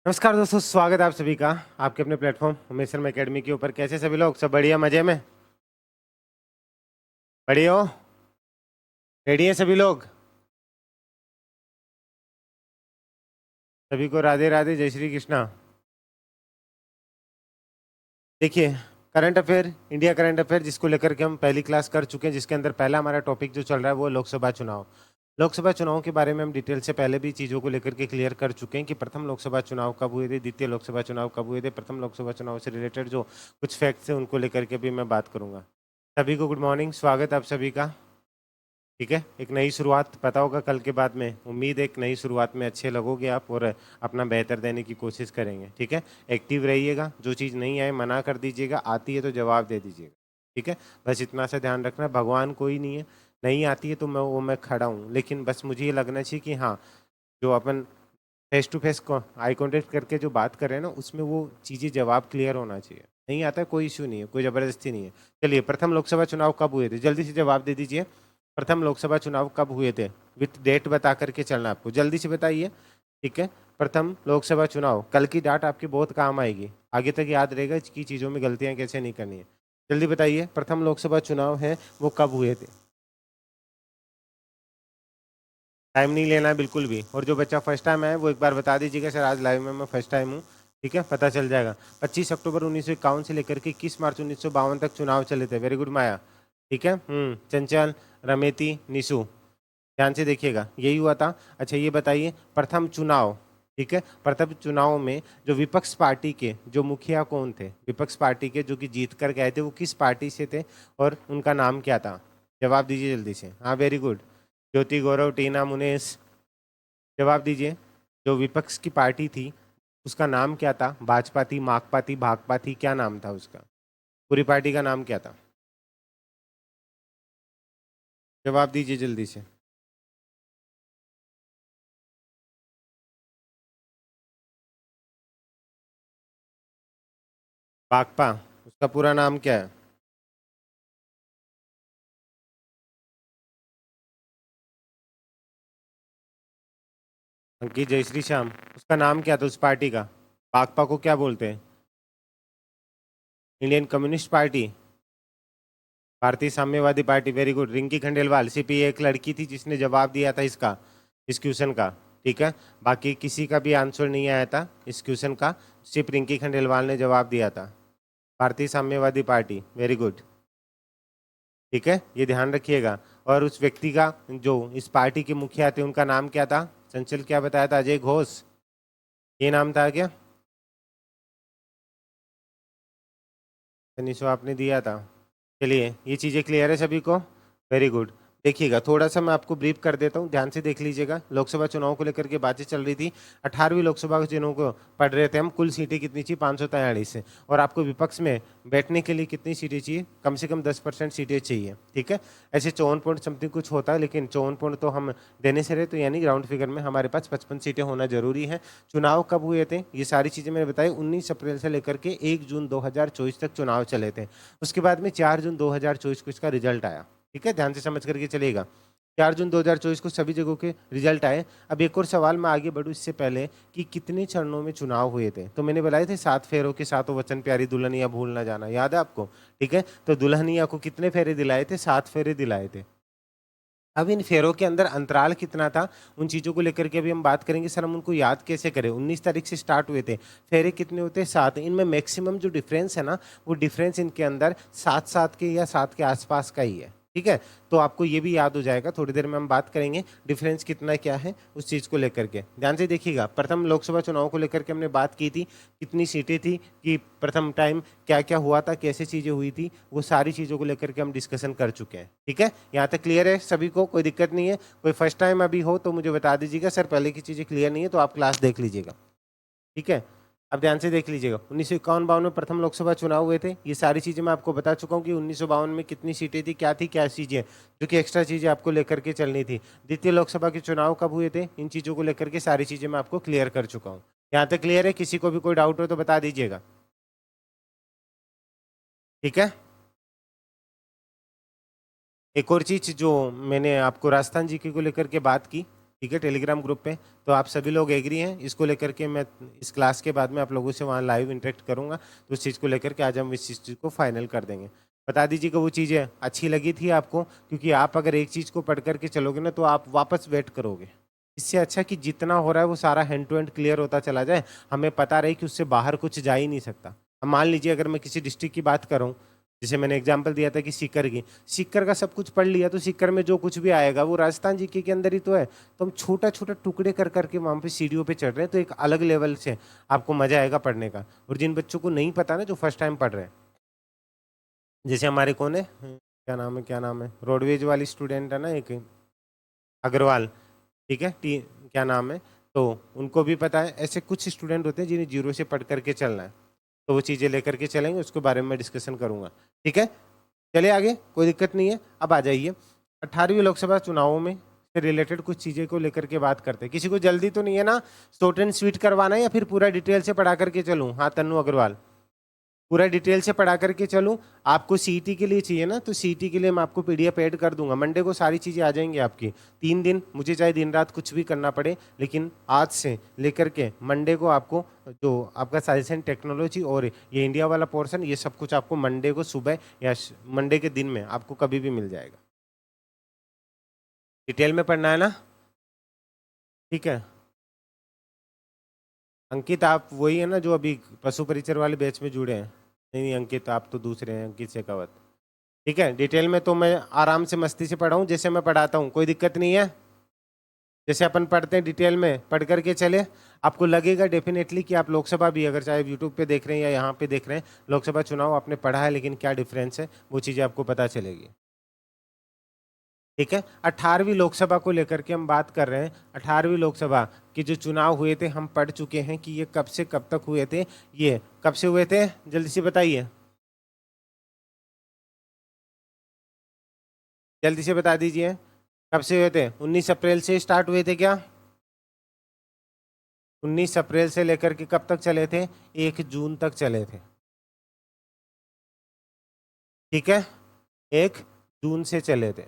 नमस्कार दोस्तों, स्वागत है आप सभी का आपके अपने प्लेटफॉर्म उमेश शर्मा एकेडमी के ऊपर। कैसे सभी लोग? सब बढ़िया, मजे में? बढ़िया हो? रेडी हैं सभी लोग? सभी को राधे राधे, जय श्री कृष्णा। देखिए, current affair, India current affair, जिसको लेकर के हम पहली क्लास कर चुके हैं, जिसके अंदर पहला हमारा टॉपिक जो चल रहा है वो लोकसभा चुनाव। लोकसभा चुनाव के बारे में हम डिटेल से पहले भी चीज़ों को लेकर के क्लियर कर चुके हैं कि प्रथम लोकसभा चुनाव कब हुए थे, द्वितीय लोकसभा चुनाव कब हुए थे, प्रथम लोकसभा चुनाव से रिलेटेड जो कुछ फैक्ट्स हैं उनको लेकर के भी मैं बात करूंगा। सभी को गुड मॉर्निंग, स्वागत है आप सभी का। ठीक है, एक नई शुरुआत, पता होगा कल के बाद में, उम्मीद है एक नई शुरुआत में अच्छे लगोगे आप और अपना बेहतर देने की कोशिश करेंगे। ठीक है, एक्टिव रहिएगा, जो चीज़ नहीं आए मना कर दीजिएगा, आती है तो जवाब दे दीजिएगा। ठीक है, बस इतना सा ध्यान रखना। भगवान कोई नहीं है, नहीं आती है तो मैं खड़ा हूँ, लेकिन बस मुझे ये लगना चाहिए कि हाँ, जो अपन face to face eye contact करके जो बात कर रहे हैं ना, उसमें वो चीज़ें जवाब क्लियर होना चाहिए। नहीं आता है कोई इशू नहीं है, कोई ज़बरदस्ती नहीं है। चलिए, प्रथम लोकसभा चुनाव कब हुए थे, जल्दी से जवाब दे दीजिए। प्रथम लोकसभा चुनाव कब हुए थे? विथ डेट बता करके चलना आपको, जल्दी से बताइए। ठीक है, प्रथम लोकसभा चुनाव, कल की डाट आपकी बहुत काम आएगी, आगे तक याद रहेगा इसकी चीज़ों में गलतियाँ कैसे नहीं करनी है। जल्दी बताइए, प्रथम लोकसभा चुनाव है वो कब हुए थे? टाइम नहीं लेना है बिल्कुल भी। और जो बच्चा फर्स्ट टाइम आया वो एक बार बता दीजिएगा, सर आज लाइव में मैं फर्स्ट टाइम हूँ। ठीक है, पता चल जाएगा। 25 अक्टूबर 1951 से लेकर के 21 मार्च 1952 तक चुनाव चले थे। वेरी गुड माया। ठीक है, चंचल, रमेती, निशु, ध्यान से देखिएगा, यही हुआ था। अच्छा ये बताइए, प्रथम चुनाव, ठीक है, प्रथम चुनाव में जो विपक्ष पार्टी के जो मुखिया कौन थे, विपक्ष पार्टी के जो कि जीत कर गए थे, वो किस पार्टी से थे और उनका नाम क्या था? जवाब दीजिए जल्दी से। हाँ, वेरी गुड। ज्योति गौरव, टीना मुनेश, जवाब दीजिए। जो विपक्ष की पार्टी थी उसका नाम क्या था? भाजपा थी, माकपा थी, भाकपा थी, क्या नाम था उसका? पूरी पार्टी का नाम क्या था? जवाब दीजिए जल्दी से। भाकपा, उसका पूरा नाम क्या है? अंकित जयश्री श्याम, उसका नाम क्या था उस पार्टी का? भाकपा को क्या बोलते हैं? इंडियन कम्युनिस्ट पार्टी, भारतीय साम्यवादी party. Very good. Rinki Khandelwal, सिर्फ ये एक लड़की थी जिसने जवाब दिया था इसका, इस क्वेश्चन का। ठीक है, बाकी किसी का भी आंसर नहीं आया था इस क्वेश्चन का, सिर्फ रिंकी खंडेलवाल ने जवाब दिया था। भारतीय साम्यवादी पार्टी, वेरी गुड। ठीक है, ये ध्यान रखिएगा। और उस व्यक्ति का जो इस पार्टी के मुखिया थे उनका नाम क्या था? चंचल क्या बताया था? अजय घोष, ये नाम था क्या? निशो आपने दिया था। चलिए, ये चीज़ें क्लियर है सभी को? Very good. देखिएगा, थोड़ा सा मैं आपको ब्रीफ कर देता हूँ, ध्यान से देख लीजिएगा। लोकसभा चुनाव को लेकर के बातें चल रही थी। 18वीं लोकसभा के चुनाव को पढ़ रहे थे हम। कुल सीटें कितनी चाहिए? 543 से। और आपको विपक्ष में बैठने के लिए कितनी सीटें चाहिए? कम से कम 10% सीटें चाहिए। ठीक है, ऐसे 54 पॉइंट समथिंग कुछ होता है, लेकिन 54 पॉइंट तो हम देने से रहे, तो यानी ग्राउंड फिगर में हमारे पास 55 सीटें होना जरूरी है। चुनाव कब हुए थे ये सारी चीज़ें मैंने बताई। 19 अप्रैल से लेकर के 1 जून 2024 तक चुनाव चले थे। उसके बाद में 4 जून 2024 को इसका रिजल्ट आया। ठीक है, ध्यान से समझ करके चलेगा। 4 जून 2024 को सभी जगहों के रिजल्ट आए। अब एक और सवाल मैं आगे बढ़ूँ इससे पहले कि कितने चरणों में चुनाव हुए थे, तो मैंने बताए थे 7 फेरों के साथों वचन प्यारी दुल्हनिया भूल ना जाना, याद है आपको? ठीक है, तो दुल्हनिया को कितने फेरे दिलाए थे? 7 फेरे दिलाए थे। अब इन फेरों के अंदर अंतराल कितना था, उन चीज़ों को लेकर के अभी हम बात करेंगे। सर हम उनको याद कैसे करें? 19 तारीख से स्टार्ट हुए थे, फेरे कितने होते हैं? 7। इनमें मैक्सिमम जो डिफरेंस है ना, वो डिफरेंस इनके अंदर 7-7 के या 7 के आसपास का ही है। ठीक है, तो आपको ये भी याद हो जाएगा, थोड़ी देर में हम बात करेंगे डिफरेंस कितना क्या है उस चीज़ को लेकर के। ध्यान से देखिएगा, प्रथम लोकसभा चुनाव को लेकर के हमने बात की थी, कितनी सीटें थी, कि प्रथम टाइम क्या क्या हुआ था, कैसे चीज़ें हुई थी, वो सारी चीज़ों को लेकर के हम डिस्कशन कर चुके हैं। ठीक है, यहाँ तक क्लियर है सभी को? कोई दिक्कत नहीं है? कोई फर्स्ट टाइम अभी हो तो मुझे बता दीजिएगा, सर पहले की चीज़ें क्लियर नहीं है तो आप क्लास देख लीजिएगा। ठीक है, अब ध्यान से देख लीजिएगा। 1951-52 में प्रथम लोकसभा चुनाव हुए थे। ये सारी चीज़ें मैं आपको बता चुका हूँ कि 1952 में कितनी सीटें थी, क्या थी, क्या चीज़ें, जो कि एक्स्ट्रा चीज़ें आपको लेकर के चलनी थी। द्वितीय लोकसभा के चुनाव कब हुए थे, इन चीज़ों को लेकर के सारी चीज़ें मैं आपको क्लियर कर चुका हूँ। यहाँ तक क्लियर है? किसी को भी कोई डाउट हो तो बता दीजिएगा। ठीक है, एक और चीज़ जो मैंने आपको राजस्थान जीके को लेकर के बात की, ठीक है, टेलीग्राम ग्रुप पे। तो आप सभी लोग एग्री हैं इसको लेकर के? मैं इस क्लास के बाद में आप लोगों से वहाँ लाइव इंटरेक्ट करूँगा, तो उस चीज़ को लेकर के आज हम इस चीज़ को फाइनल कर देंगे। बता दीजिएगा वो चीज़ें अच्छी लगी थी आपको, क्योंकि आप अगर एक चीज़ को पढ़ करके चलोगे ना तो आप वापस वेट करोगे। इससे अच्छा कि जितना हो रहा है वो सारा हैंड टू हैंड क्लियर होता चला जाए, हमें पता रहे कि उससे बाहर कुछ जा ही नहीं सकता। अब मान लीजिए अगर मैं किसी डिस्ट्रिक्ट की बात करूँ, जैसे मैंने एग्जाम्पल दिया था कि सीकर की, सीकर का सब कुछ पढ़ लिया तो सीकर में जो कुछ भी आएगा वो राजस्थान जीके के अंदर ही तो है। तो हम छोटा छोटा टुकड़े कर करके वहाँ पे सीढ़ियों पे चढ़ रहे हैं, तो एक अलग लेवल से आपको मजा आएगा पढ़ने का। और जिन बच्चों को नहीं पता ना, जो फर्स्ट टाइम पढ़ रहे हैं, जैसे हमारे कौन है, क्या नाम है, रोडवेज वाली स्टूडेंट है ना एक, अग्रवाल, ठीक है, क्या नाम है, तो उनको भी पता है। ऐसे कुछ स्टूडेंट होते हैं जिन्हें जीरो से पढ़ करके चलना है, तो वो चीज़ें लेकर के चलेंगे, उसके बारे में डिस्कशन करूंगा। ठीक है, चलिए आगे, कोई दिक्कत नहीं है। अब आ जाइए 18वीं लोकसभा चुनावों में से रिलेटेड कुछ चीज़ें को लेकर के बात करते हैं। किसी को जल्दी तो नहीं है ना, शॉर्ट एंड स्वीट करवाना है या फिर पूरा डिटेल से पढ़ा करके चलूँ? हाँ तन्नू अग्रवाल, पूरा डिटेल से पढ़ा करके चलूँ? आपको सीईटी के लिए चाहिए ना, तो सीईटी के लिए मैं आपको पीडीएफ ऐड कर दूंगा। मंडे को सारी चीज़ें आ जाएंगी आपकी। 3 दिन मुझे चाहे दिन रात कुछ भी करना पड़े, लेकिन आज से लेकर के मंडे को आपको जो आपका साइंस एंड टेक्नोलॉजी और ये इंडिया वाला पोर्शन, ये सब कुछ आपको मंडे को सुबह या मंडे के दिन में आपको कभी भी मिल जाएगा। डिटेल में पढ़ना है ना, ठीक है। अंकित आप वही है ना जो अभी पशु परिचर वाले बैच में जुड़े हैं? नहीं अंकित, आप तो दूसरे हैं, अंकित शेखावत। ठीक है, डिटेल में तो मैं आराम से मस्ती से पढ़ाऊँ जैसे मैं पढ़ाता हूँ, कोई दिक्कत नहीं है। जैसे अपन पढ़ते हैं डिटेल में पढ़ करके चले, आपको लगेगा डेफिनेटली कि आप लोकसभा भी, अगर चाहे यूट्यूब पे देख रहे हैं या यहाँ पे देख रहे हैं, लोकसभा चुनाव आपने पढ़ा है लेकिन क्या डिफरेंस है वो चीज़ें आपको पता चलेगी। ठीक है, 18वीं लोकसभा को लेकर के हम बात कर रहे हैं। 18वीं लोकसभा के जो चुनाव हुए थे हम पढ़ चुके हैं कि ये कब से कब तक हुए थे। ये कब से हुए थे जल्दी से बताइए, जल्दी से बता दीजिए, कब से हुए थे? 19 अप्रैल से स्टार्ट हुए थे क्या? 19 अप्रैल से लेकर के कब तक चले थे? 1 जून तक चले थे। ठीक है, 1 जून से चले थे।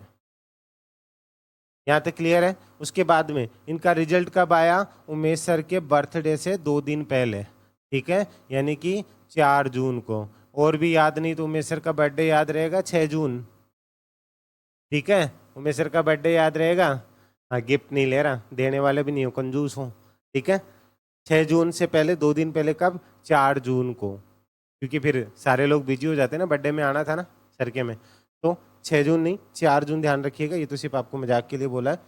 यहाँ तक क्लियर है? उसके बाद में इनका रिजल्ट कब आया? उमेश सर के बर्थडे से 2 दिन पहले, ठीक है, यानी कि 4 जून को। और भी याद नहीं तो उमेश सर का बर्थडे याद रहेगा 6 जून। ठीक है, उमेश सर का बर्थडे याद रहेगा। हाँ, गिफ्ट नहीं ले रहा, देने वाले भी नहीं हो, कंजूस हो। ठीक है, 6 जून से पहले 2 दिन पहले कब? 4 जून को, क्योंकि फिर सारे लोग बिजी हो जाते हैं ना, बर्थडे में आना था ना सर के में। तो 6 जून नहीं 4 जून, ध्यान रखिएगा, ये तो सिर्फ आपको मजाक के लिए बोला है।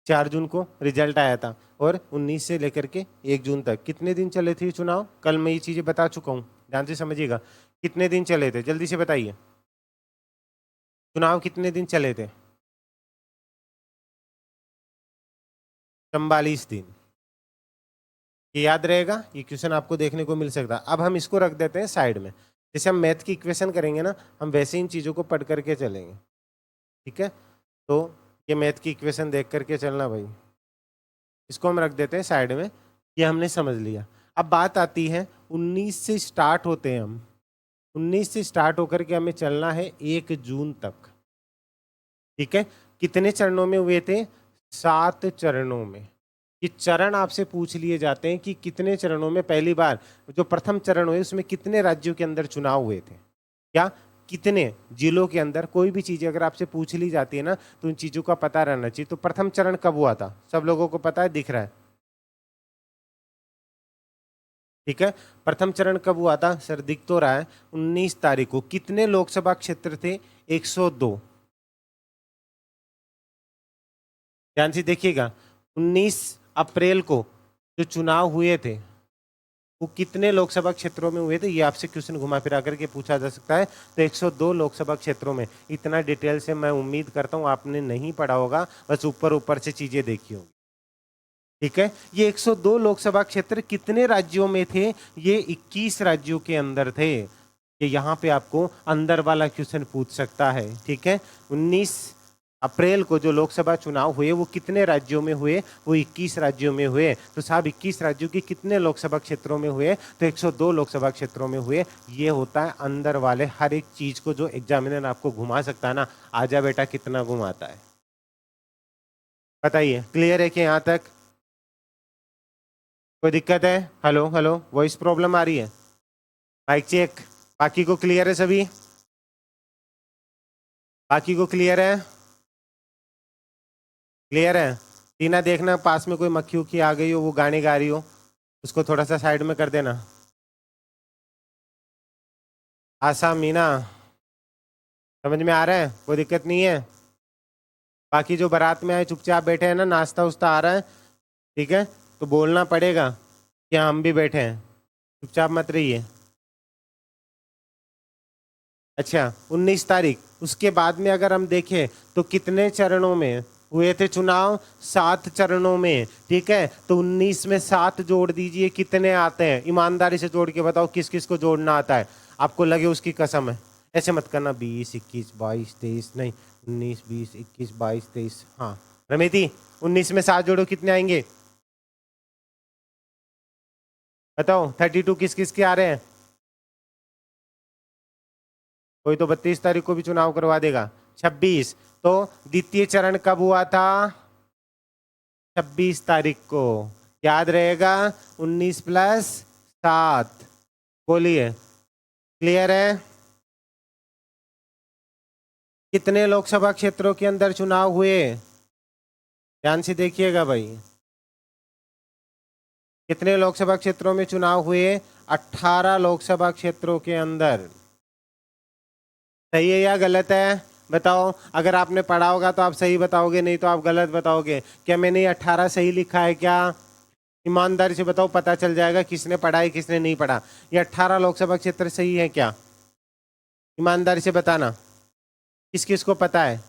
4 जून को रिजल्ट आया था, और 19 से लेकर के 1 जून तक कितने दिन चले थे चुनाव? कल मैं ये चीज़ें बता चुका हूँ, ध्यान से समझिएगा। कितने दिन चले थे जल्दी से बताइए, चुनाव कितने दिन चले थे? 44 दिन। ये याद रहेगा, ये क्वेश्चन आपको देखने को मिल सकता है। अब हम इसको रख देते हैं साइड में। जैसे हम मैथ की इक्वेशन करेंगे ना, हम वैसे इन चीज़ों को पढ़ करके चलेंगे। ठीक है, तो ये मैथ की इक्वेशन देख करके चलना भाई, इसको हम रख देते हैं साइड में, ये हमने समझ लिया। अब बात आती है 19 से स्टार्ट होते हैं हम, 19 से स्टार्ट होकर के हमें चलना है 1 जून तक। ठीक है, कितने चरणों में हुए थे? 7 चरणों में। ये चरण आपसे पूछ लिए जाते हैं कि कितने चरणों में, पहली बार जो प्रथम चरण हुए उसमें कितने राज्यों के अंदर चुनाव हुए थे, क्या कितने जिलों के अंदर। कोई भी चीज़ अगर आपसे पूछ ली जाती है ना, तो उन चीज़ों का पता रहना चाहिए। तो प्रथम चरण कब हुआ था? सब लोगों को पता है, दिख रहा है? ठीक है, प्रथम चरण कब हुआ था सर? दिख तो रहा है, 19 तारीख को। कितने लोकसभा क्षेत्र थे? 102। ध्यान से देखिएगा, 19 अप्रैल को जो चुनाव हुए थे वो कितने लोकसभा क्षेत्रों में हुए थे? ये आपसे क्वेश्चन घुमा फिरा करके पूछा जा सकता है। तो 102 लोकसभा क्षेत्रों में। इतना डिटेल से मैं उम्मीद करता हूँ आपने नहीं पढ़ा होगा, बस ऊपर ऊपर से चीजें देखी होंगी। ठीक है, ये 102 लोकसभा क्षेत्र कितने राज्यों में थे? ये 21 राज्यों के अंदर थे। ये यहाँ पे आपको अंदर वाला क्वेश्चन पूछ सकता है। ठीक है, 19 अप्रैल को जो लोकसभा चुनाव हुए वो कितने राज्यों में हुए? वो 21 राज्यों में हुए। तो साहब 21 राज्यों के कितने लोकसभा क्षेत्रों में हुए? तो 102 लोकसभा क्षेत्रों में हुए। ये होता है अंदर वाले हर एक चीज को जो एग्जामिनर आपको घुमा सकता है ना। आजा बेटा कितना घुमाता है। बताइए, क्लियर है कि यहाँ तक? कोई दिक्कत है? हेलो हेलो, वॉइस प्रॉब्लम आ रही है? Mic check. बाकी को क्लियर है सभी? बाकी को क्लियर है? क्लियर है? टीना देखना पास में कोई मक्खी उक्खी आ गई हो, वो गाने गा रही हो, उसको थोड़ा सा साइड में कर देना। आसा मीना, समझ में आ रहा है? कोई दिक्कत नहीं है? बाकी जो बारात में आए चुपचाप बैठे हैं ना, नाश्ता उस्ता आ रहा है, ठीक है, तो बोलना पड़ेगा कि हम भी बैठे हैं, चुपचाप मत रहिए। अच्छा, 19 तारीख, उसके बाद में अगर हम देखें तो कितने चरणों में हुए थे चुनाव? 7 चरणों में, ठीक है, तो 19 में 7 जोड़ दीजिए, कितने आते हैं? ईमानदारी से जोड़ के बताओ किस किस को जोड़ना आता है, आपको लगे उसकी कसम है। ऐसे मत करना 20 21 22 23, नहीं 19 20 21 22 23। हाँ रमेती, 19 में 7 जोड़ो, कितने आएंगे बताओ? 32 किस किस के आ रहे हैं? कोई तो 32 तारीख को भी चुनाव करवा देगा। 26, तो द्वितीय चरण कब हुआ था? 26 तारीख को, याद रहेगा? 19 प्लस 7, बोलिए, क्लियर है? कितने लोकसभा क्षेत्रों के अंदर चुनाव हुए? ध्यान से देखिएगा भाई, कितने लोकसभा क्षेत्रों में चुनाव हुए? 18 लोकसभा क्षेत्रों के अंदर। सही है या गलत है? बताओ, अगर आपने पढ़ा होगा तो आप सही बताओगे, नहीं तो आप गलत बताओगे। क्या मैंने ये 18 सही लिखा है क्या? ईमानदारी से बताओ, पता चल जाएगा किसने पढ़ा है किसने नहीं पढ़ा। ये 18 लोकसभा क्षेत्र सही है क्या? ईमानदारी से बताना, किस किस को पता है?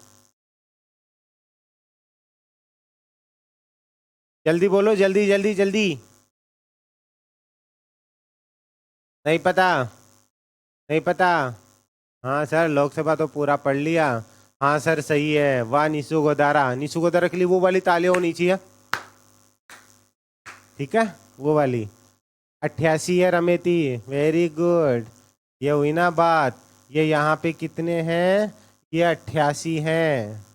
जल्दी बोलो, जल्दी जल्दी जल्दी। नहीं पता? नहीं पता? हाँ सर, लोकसभा तो पूरा पढ़ लिया। हाँ सर सही है, वाह निशु गोदारा। निशु गोदारा के लिए वो वाली ताली होनी चाहिए, ठीक है, वो वाली। 88 है रमेती, वेरी गुड। ये हुई ना बात। ये यहाँ पे कितने हैं? ये 88 हैं।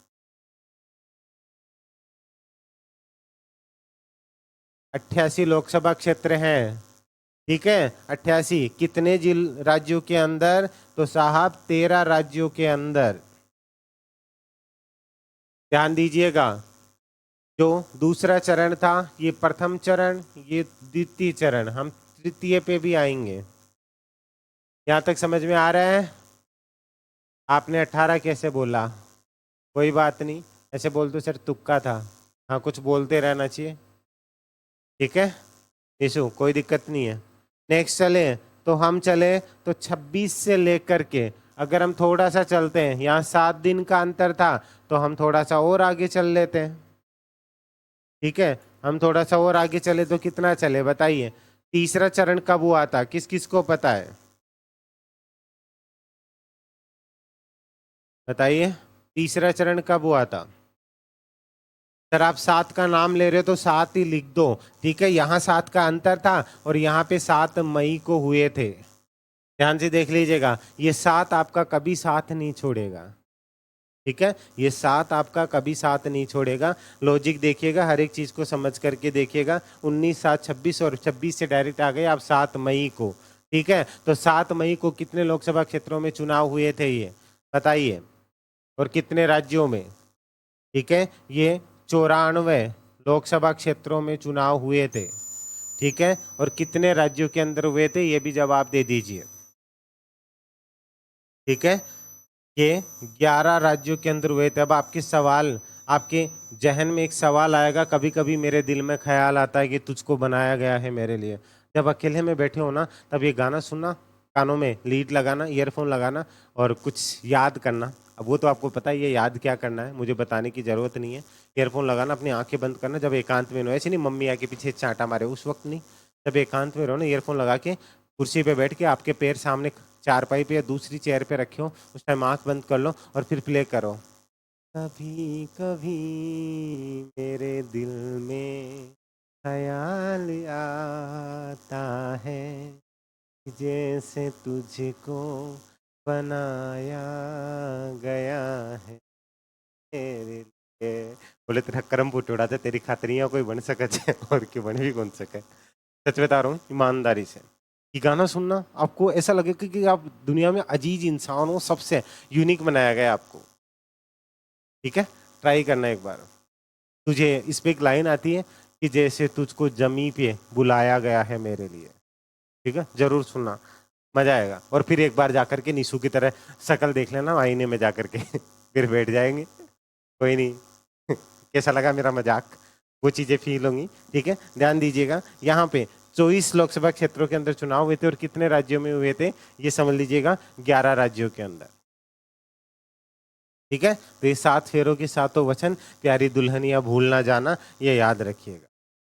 88 लोकसभा क्षेत्र हैं, ठीक है। 88 कितने जिल राज्यों के अंदर? तो साहब 13 राज्यों के अंदर। ध्यान दीजिएगा, जो दूसरा चरण था ये प्रथम चरण, ये द्वितीय चरण, हम तृतीय पे भी आएंगे। यहाँ तक समझ में आ रहा है? आपने 18 कैसे बोला? कोई बात नहीं, ऐसे बोल दो सर तुक्का था। हाँ, कुछ बोलते रहना चाहिए, ठीक है यीशु, कोई दिक्कत नहीं है। नेक्स्ट चले, तो हम चले तो 26 से लेकर के, अगर हम थोड़ा सा चलते हैं, यहाँ 7 दिन का अंतर था, तो हम थोड़ा सा और आगे चल लेते हैं, ठीक है। हम थोड़ा सा और आगे चले तो कितना चले बताइए? तीसरा चरण कब हुआ था, किस किस को पता है? बताइए, तीसरा चरण कब हुआ था? सर आप 7 का नाम ले रहे हो तो 7 ही लिख दो, ठीक है। यहाँ 7 का अंतर था और यहाँ पे 7 मई को हुए थे। ध्यान से देख लीजिएगा, ये 7 आपका कभी साथ नहीं छोड़ेगा, ठीक है। ये 7 आपका कभी साथ नहीं छोड़ेगा। लॉजिक देखिएगा, हर एक चीज को समझ करके देखिएगा। 19 7 26, और 26 से डायरेक्ट आ गए आप 7 मई को, ठीक है। तो 7 मई को कितने लोकसभा क्षेत्रों में चुनाव हुए थे ये बताइए, और कितने राज्यों में? ठीक है, ये 94 लोकसभा क्षेत्रों में चुनाव हुए थे, ठीक है। और कितने राज्यों के अंदर हुए थे ये भी जवाब दे दीजिए, ठीक है। ये 11 राज्यों के अंदर हुए थे। अब आपके सवाल, आपके जहन में एक सवाल आएगा, कभी कभी मेरे दिल में ख्याल आता है कि तुझको बनाया गया है मेरे लिए। जब अकेले में बैठे हो ना, तब ये गाना सुनना, कानों में लीड लगाना, ईयरफोन लगाना, और कुछ याद करना। अब वो तो आपको पता ही है याद क्या करना है, मुझे बताने की ज़रूरत नहीं है। ईयरफोन लगाना, अपनी आंखें बंद करना, जब एकांत में रहो, ऐसे नहीं मम्मी आके पीछे चांटा मारे उस वक्त नहीं, जब एकांत में रहो ना, ईयरफोन लगा के कुर्सी पे बैठ के, आपके पैर सामने चारपाई पे या दूसरी चेयर पे रखे हो, उस टाइम आंख बंद कर लो और फिर प्ले करो। कभी कभी मेरे दिल में ख्याल आता है, जैसे तुझको बनाया गया है मेरे लिए। बोले तेरा कर्म फूट उड़ा दे, तेरी खातरियाँ कोई बन सके छे और क्यों बन भी कौन सके। सच बता रहा हूँ ईमानदारी से, ये गाना सुनना आपको ऐसा लगेगा कि आप दुनिया में अजीज इंसान हो, सबसे यूनिक बनाया गया है आपको। ठीक है, ट्राई करना एक बार। तुझे इस पे एक लाइन आती है कि जैसे तुझको जमी पे बुलाया गया है मेरे लिए। ठीक है, जरूर सुनना, मजा आएगा। और फिर एक बार जाकर के निशु की तरह शक्ल देख लेना आईने में जाकर के फिर बैठ जाएंगे। कोई नहीं कैसा लगा मेरा मजाक, वो चीजें फील होंगी। ठीक है, ध्यान दीजिएगा। यहाँ पे 24 लोकसभा क्षेत्रों के अंदर चुनाव हुए थे और कितने राज्यों में हुए थे ये समझ लीजिएगा, 11 राज्यों के अंदर। ठीक है, तो ये 7 फेरों के 7 वचन, प्यारी दुल्हनिया भूल ना जाना, ये याद रखिएगा।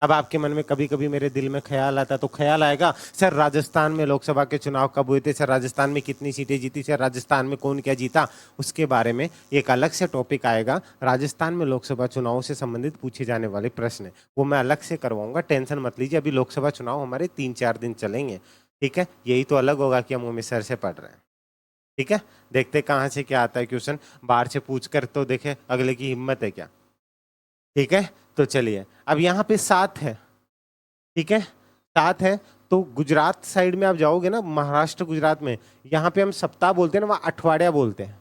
अब आपके मन में कभी कभी मेरे दिल में ख्याल आता तो ख्याल आएगा, सर राजस्थान में लोकसभा के चुनाव कब हुए थे, सर राजस्थान में कितनी सीटें जीती, सर राजस्थान में कौन क्या जीता। उसके बारे में एक अलग से टॉपिक आएगा, राजस्थान में लोकसभा चुनाव से संबंधित पूछे जाने वाले प्रश्न, वो मैं अलग से करवाऊंगा, टेंशन मत लीजिए। अभी लोकसभा चुनाव हमारे 3-4 दिन चलेंगे। ठीक है, यही तो अलग होगा कि हम उमेश सर से पढ़ रहे हैं। ठीक है, देखते कहाँ से क्या आता है क्वेश्चन, बाहर से पूछ कर तो देखे अगले की हिम्मत है क्या। ठीक है, तो चलिए अब यहाँ पे 7 है। ठीक है, 7 है। तो गुजरात साइड में आप जाओगे ना, महाराष्ट्र गुजरात में, यहाँ पे हम सप्ताह बोलते हैं ना, वहाँ अठवाडिया बोलते हैं।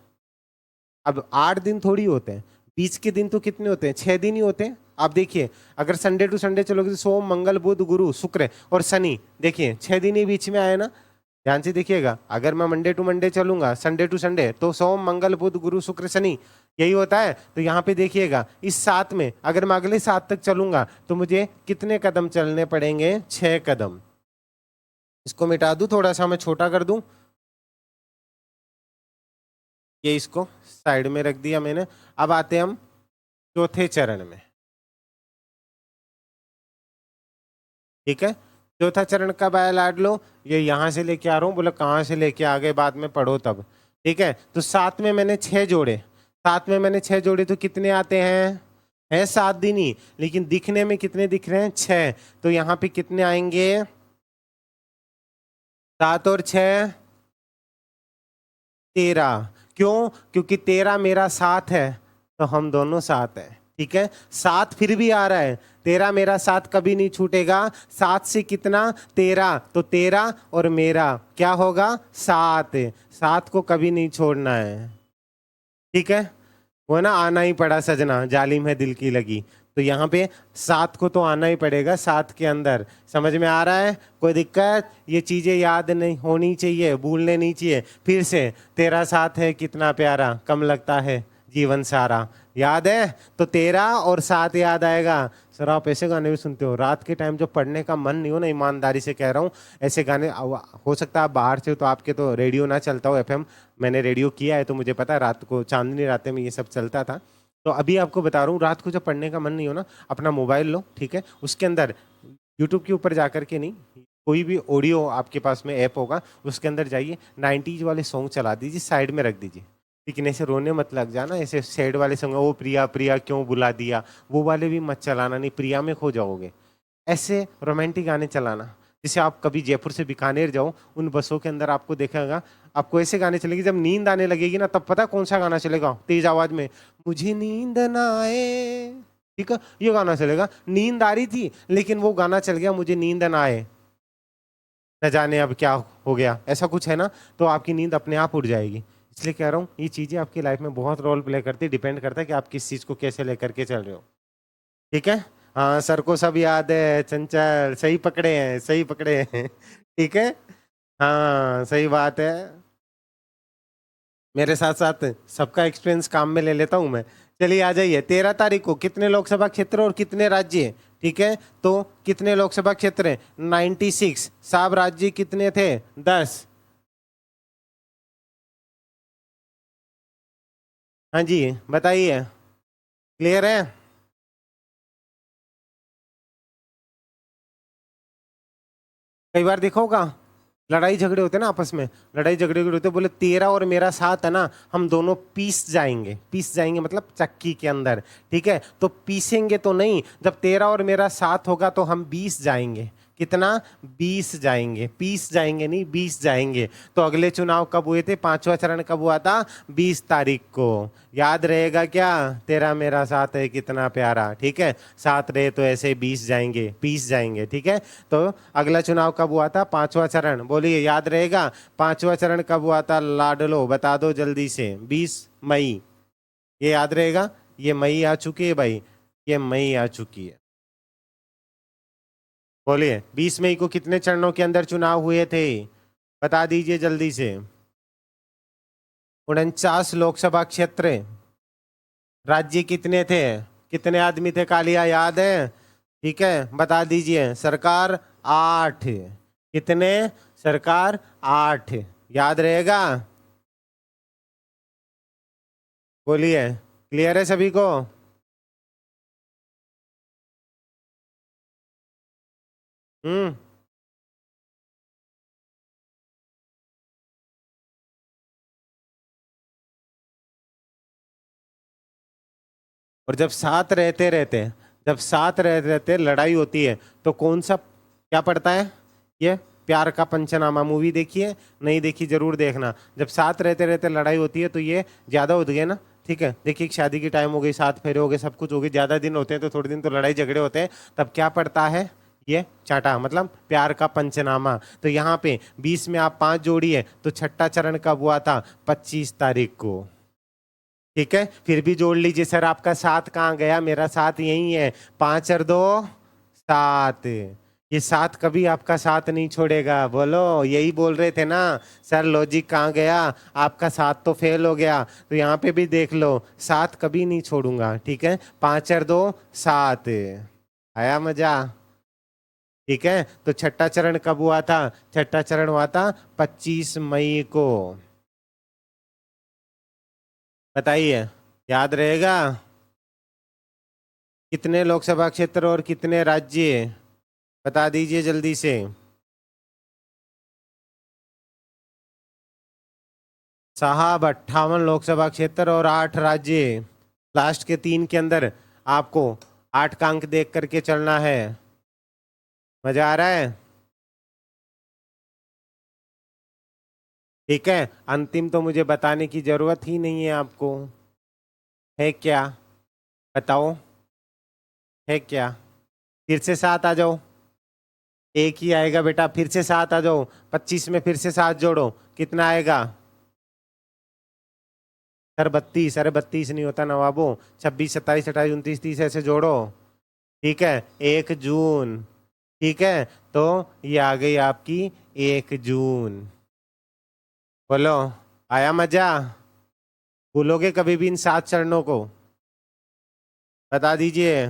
अब 8 दिन थोड़ी होते हैं, बीच के दिन तो कितने होते हैं, 6 दिन ही होते हैं। आप देखिए, अगर संडे टू संडे चलोगे तो सोम मंगल बुध गुरु शुक्र और शनि, देखिए 6 दिन ही बीच में आए ना। ध्यान से देखिएगा, अगर मैं मंडे टू मंडे चलूंगा, संडे टू संडे, तो सोम मंगल बुध गुरु शुक्र शनि यही होता है। तो यहाँ पे देखिएगा, इस 7 में अगर मैं अगले 7 तक चलूंगा तो मुझे कितने कदम चलने पड़ेंगे, 6 कदम। इसको मिटा दूं, थोड़ा सा मैं छोटा कर दूं, ये इसको साइड में रख दिया मैंने। अब आते हम चौथे चरण में। ठीक है, चौथा चरण कब आया लाड लो, ये यहां से लेके आ रहा हूं, बोले कहां से लेके आ गए, बाद में पढ़ो तब। ठीक है, तो 7 में मैंने 6 जोड़े, 7 में मैंने 6 जोड़े तो कितने आते हैं 7 दिन ही, लेकिन दिखने में कितने दिख रहे हैं, 6। तो यहाँ पे कितने आएंगे, 7 और 6 13। क्यों, क्योंकि 13 मेरा साथ है, तो हम दोनों साथ हैं। ठीक है, 7 फिर भी आ रहा है, 13 मेरा साथ कभी नहीं छूटेगा। 7 से कितना, 13, तो 13 और मेरा क्या होगा, 7। 7 को कभी नहीं छोड़ना है। ठीक है, वो ना आना ही पड़ा सजना, जालिम है दिल की लगी। तो यहाँ पे 7 को तो आना ही पड़ेगा, 7 के अंदर। समझ में आ रहा है, कोई दिक्कत, ये चीजें याद नहीं होनी चाहिए, भूलने नहीं चाहिए। फिर से, तेरा साथ है कितना प्यारा, कम लगता है जीवन सारा, याद है, तो 13 और 7 याद आएगा। सर आप ऐसे गाने भी सुनते हो रात के टाइम, जब पढ़ने का मन नहीं हो ना, ईमानदारी से कह रहा हूँ, ऐसे गाने, हो सकता है आप बाहर से हो तो आपके तो रेडियो ना चलता हो, एफएम, मैंने रेडियो किया है तो मुझे पता है, रात को चांदनी रातें में ये सब चलता था। तो अभी आपको बता रहा हूँ, रात को जब पढ़ने का मन नहीं हो ना, अपना मोबाइल लो, ठीक है, उसके अंदर यूट्यूब के ऊपर जाकर के नहीं, कोई भी ऑडियो आपके पास में ऐप होगा, उसके अंदर जाइए, 90s वाले सॉन्ग चला दीजिए, साइड में रख दीजिए। लेकिन ऐसे रोने मत लग जाना, ऐसे सैड वाले सॉन्ग, वो प्रिया प्रिया क्यों बुला दिया, वो वाले भी मत चलाना, नहीं प्रिया में खो जाओगे। ऐसे रोमांटिक गाने चलाना। जैसे आप कभी जयपुर से बीकानेर जाओ, उन बसों के अंदर आपको देखेगा, आपको ऐसे गाने चलेंगे, जब नींद आने लगेगी ना, तब पता कौन सा गाना चलेगा, तेज आवाज में, मुझे नींद ना आए, ठीक है, ये गाना चलेगा। नींद आ रही थी लेकिन वो गाना चल गया, मुझे नींद ना आए, न जाने अब क्या हो गया, ऐसा कुछ है ना, तो आपकी नींद अपने आप उड़ जाएगी। इसलिए कह रहा हूँ, ये चीजें आपकी लाइफ में बहुत रोल प्ले करती है, डिपेंड करता है कि आप किस चीज को कैसे लेकर के चल रहे हो। ठीक है, हाँ सर को सब याद है, चंचल सही पकड़े हैं, सही पकड़े हैं ठीक है, हाँ सही बात है। मेरे साथ साथ सबका एक्सपीरियंस काम में ले लेता हूं मैं। चलिए आ जाइए, 13 तारीख को कितने लोकसभा क्षेत्र और कितने राज्य हैं? ठीक है, तो कितने लोकसभा क्षेत्र हैं? 96। सब राज्य कितने थे? 10। हाँ जी बताइए, क्लियर है? कई बार देखा होगा, लड़ाई झगड़े होते हैं ना आपस में, लड़ाई झगड़े होते हैं, बोले 13 और मेरा साथ है ना, हम दोनों पीस जाएंगे, पीस जाएंगे मतलब चक्की के अंदर। ठीक है, तो पीसेंगे तो नहीं, जब 13 और मेरा साथ होगा तो हम 20 जाएंगे। कितना 20 जाएंगे, 20 जाएंगे नहीं 20 जाएंगे। तो अगले चुनाव कब हुए थे, पांचवा चरण कब हुआ था, 20 तारीख को। याद रहेगा क्या, तेरा मेरा साथ है कितना प्यारा, ठीक है, साथ रहे तो ऐसे 20 जाएंगे, 20 जाएंगे, ठीक है। तो अगला चुनाव कब हुआ था, पांचवा चरण, बोलिए याद रहेगा, पांचवा चरण कब हुआ था लाडलो, बता दो जल्दी से, 20 मई, ये याद रहेगा। ये मई आ चुकी है भाई, ये मई आ चुकी है। बोलिए 20 मई को कितने चरणों के अंदर चुनाव हुए थे, बता दीजिए जल्दी से। 49 लोकसभा क्षेत्र, राज्य कितने थे, कितने आदमी थे कालिया, याद है, ठीक है, बता दीजिए। सरकार 8, कितने, सरकार 8, याद रहेगा। बोलिए क्लियर है सभी को। हम्म। और जब साथ रहते रहते, जब साथ रहते रहते लड़ाई होती है तो कौन सा क्या पड़ता है, ये प्यार का पंचनामा, मूवी देखिए, नहीं देखी जरूर देखना। जब साथ रहते रहते लड़ाई होती है तो ये ज्यादा होती है ना, ठीक है। देखिए शादी की टाइम हो गई, साथ फेरे हो गए, सब कुछ हो गई, ज्यादा दिन होते हैं तो थोड़े दिन तो लड़ाई झगड़े होते हैं, तब क्या पड़ता है, ये चाटा, मतलब प्यार का पंचनामा। तो यहाँ पे 20 में आप 5 जोड़िए तो छठा चरण कब हुआ था, 25 तारीख को, ठीक है। फिर भी जोड़ लीजिए, सर आपका साथ कहाँ गया, मेरा साथ यही है, 5 और 2 7, ये साथ कभी आपका साथ नहीं छोड़ेगा, बोलो, यही बोल रहे थे ना, सर लॉजिक कहाँ गया, आपका साथ तो फेल हो गया, तो यहाँ पे भी देख लो, साथ कभी नहीं छोड़ूंगा, ठीक है, 5 और 2 7, आया मजा, ठीक है। तो छठा चरण कब हुआ था, छठा चरण हुआ था 25 मई को, बताइए याद रहेगा। कितने लोकसभा क्षेत्र और कितने राज्य, बता दीजिए जल्दी से। साहब 58 लोकसभा क्षेत्र और 8 राज्य, लास्ट के 3 के अंदर आपको 8 का अंक देख करके चलना है, मजा आ रहा है, ठीक है। अंतिम तो मुझे बताने की जरूरत ही नहीं है आपको, है क्या, बताओ, है क्या, फिर से 7 आ जाओ, एक ही आएगा बेटा, फिर से 7 आ जाओ, 25 में फिर से 7 जोड़ो, कितना आएगा, सर 32, अरे 32 नहीं होता नवाबो, 26 27 28 29 30 ऐसे जोड़ो, ठीक है, 1 जून, ठीक है। तो ये आ गई आपकी 1 जून, बोलो आया मजा, भूलोगे कभी भी इन 7 चरणों को, बता दीजिए,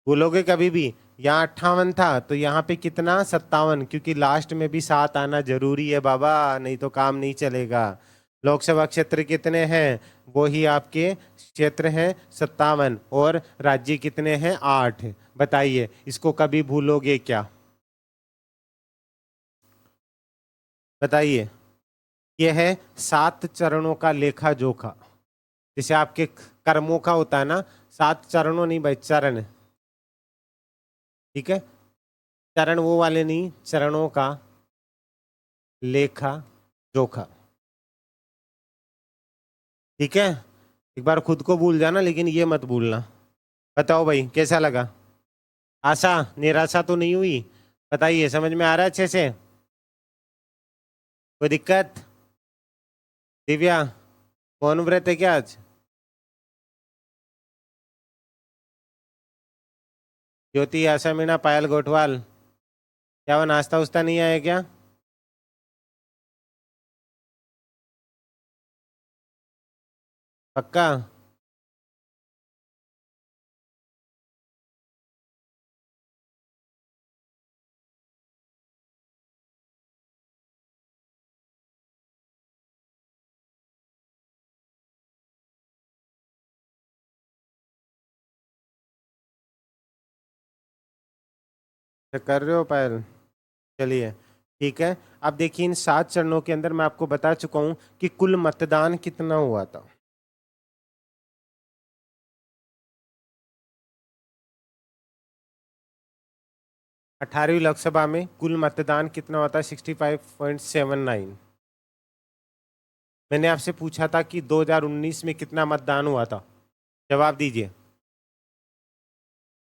भूलोगे कभी भी। यहाँ 58 था तो यहाँ पे कितना 57, क्योंकि लास्ट में भी 7 आना जरूरी है बाबा, नहीं तो काम नहीं चलेगा। लोकसभा क्षेत्र कितने हैं, वो ही आपके क्षेत्र हैं 57, और राज्य कितने हैं 8, बताइए इसको कभी भूलोगे क्या, बताइए। ये है 7 चरणों का लेखा जोखा, जैसे आपके कर्मों का होता है ना, 7 चरणों नहीं भाई, चरण, ठीक है, चरण वो वाले नहीं, चरणों का लेखा जोखा, ठीक है। एक बार खुद को भूल जाना लेकिन ये मत भूलना। बताओ भाई कैसा लगा, आशा निराशा तो नहीं हुई, बताइए समझ में आ रहा है अच्छे से, कोई दिक्कत, दिव्या मौन व्रत है क्या आज, ज्योति आशा मीणा पायल गोठवाल, क्या वो नाश्ता उस्ता नहीं आया क्या, पक्का, तो कर रहे हो पायल, चलिए ठीक है। अब देखिए इन 7 चरणों के अंदर मैं आपको बता चुका हूं कि कुल मतदान कितना हुआ था, 18वीं लोकसभा में कुल मतदान कितना होता है? 65.79। मैंने आपसे पूछा था कि 2019 में कितना मतदान हुआ था, जवाब दीजिए।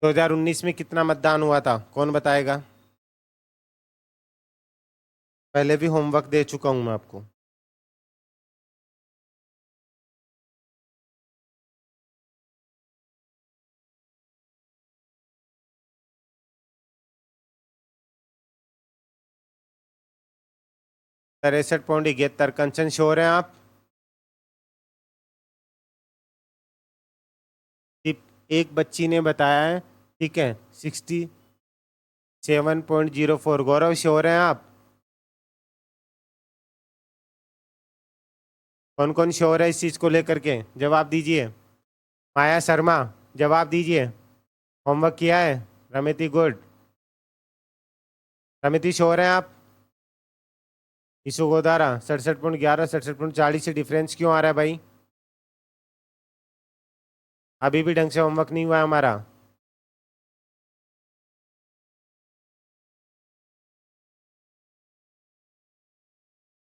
2019 में कितना मतदान हुआ था, कौन बताएगा? पहले भी होमवर्क दे चुका हूं मैं आपको। ₹63.71। कंचन श्योर हैं आप? सिर्फ एक बच्ची ने बताया है, ठीक है, 67.04। गौरव श्योर हैं आप? कौन कौन श्योर है इस चीज को लेकर के, जवाब दीजिए। माया शर्मा, जवाब दीजिए। होमवर्क किया है? रमिति गुड। रमिति श्योर हैं आप? ईशु गोदारा 67.11, 67.40 से डिफरेंस क्यों आ रहा है भाई? अभी भी ढंग से होमवर्क नहीं हुआ हमारा।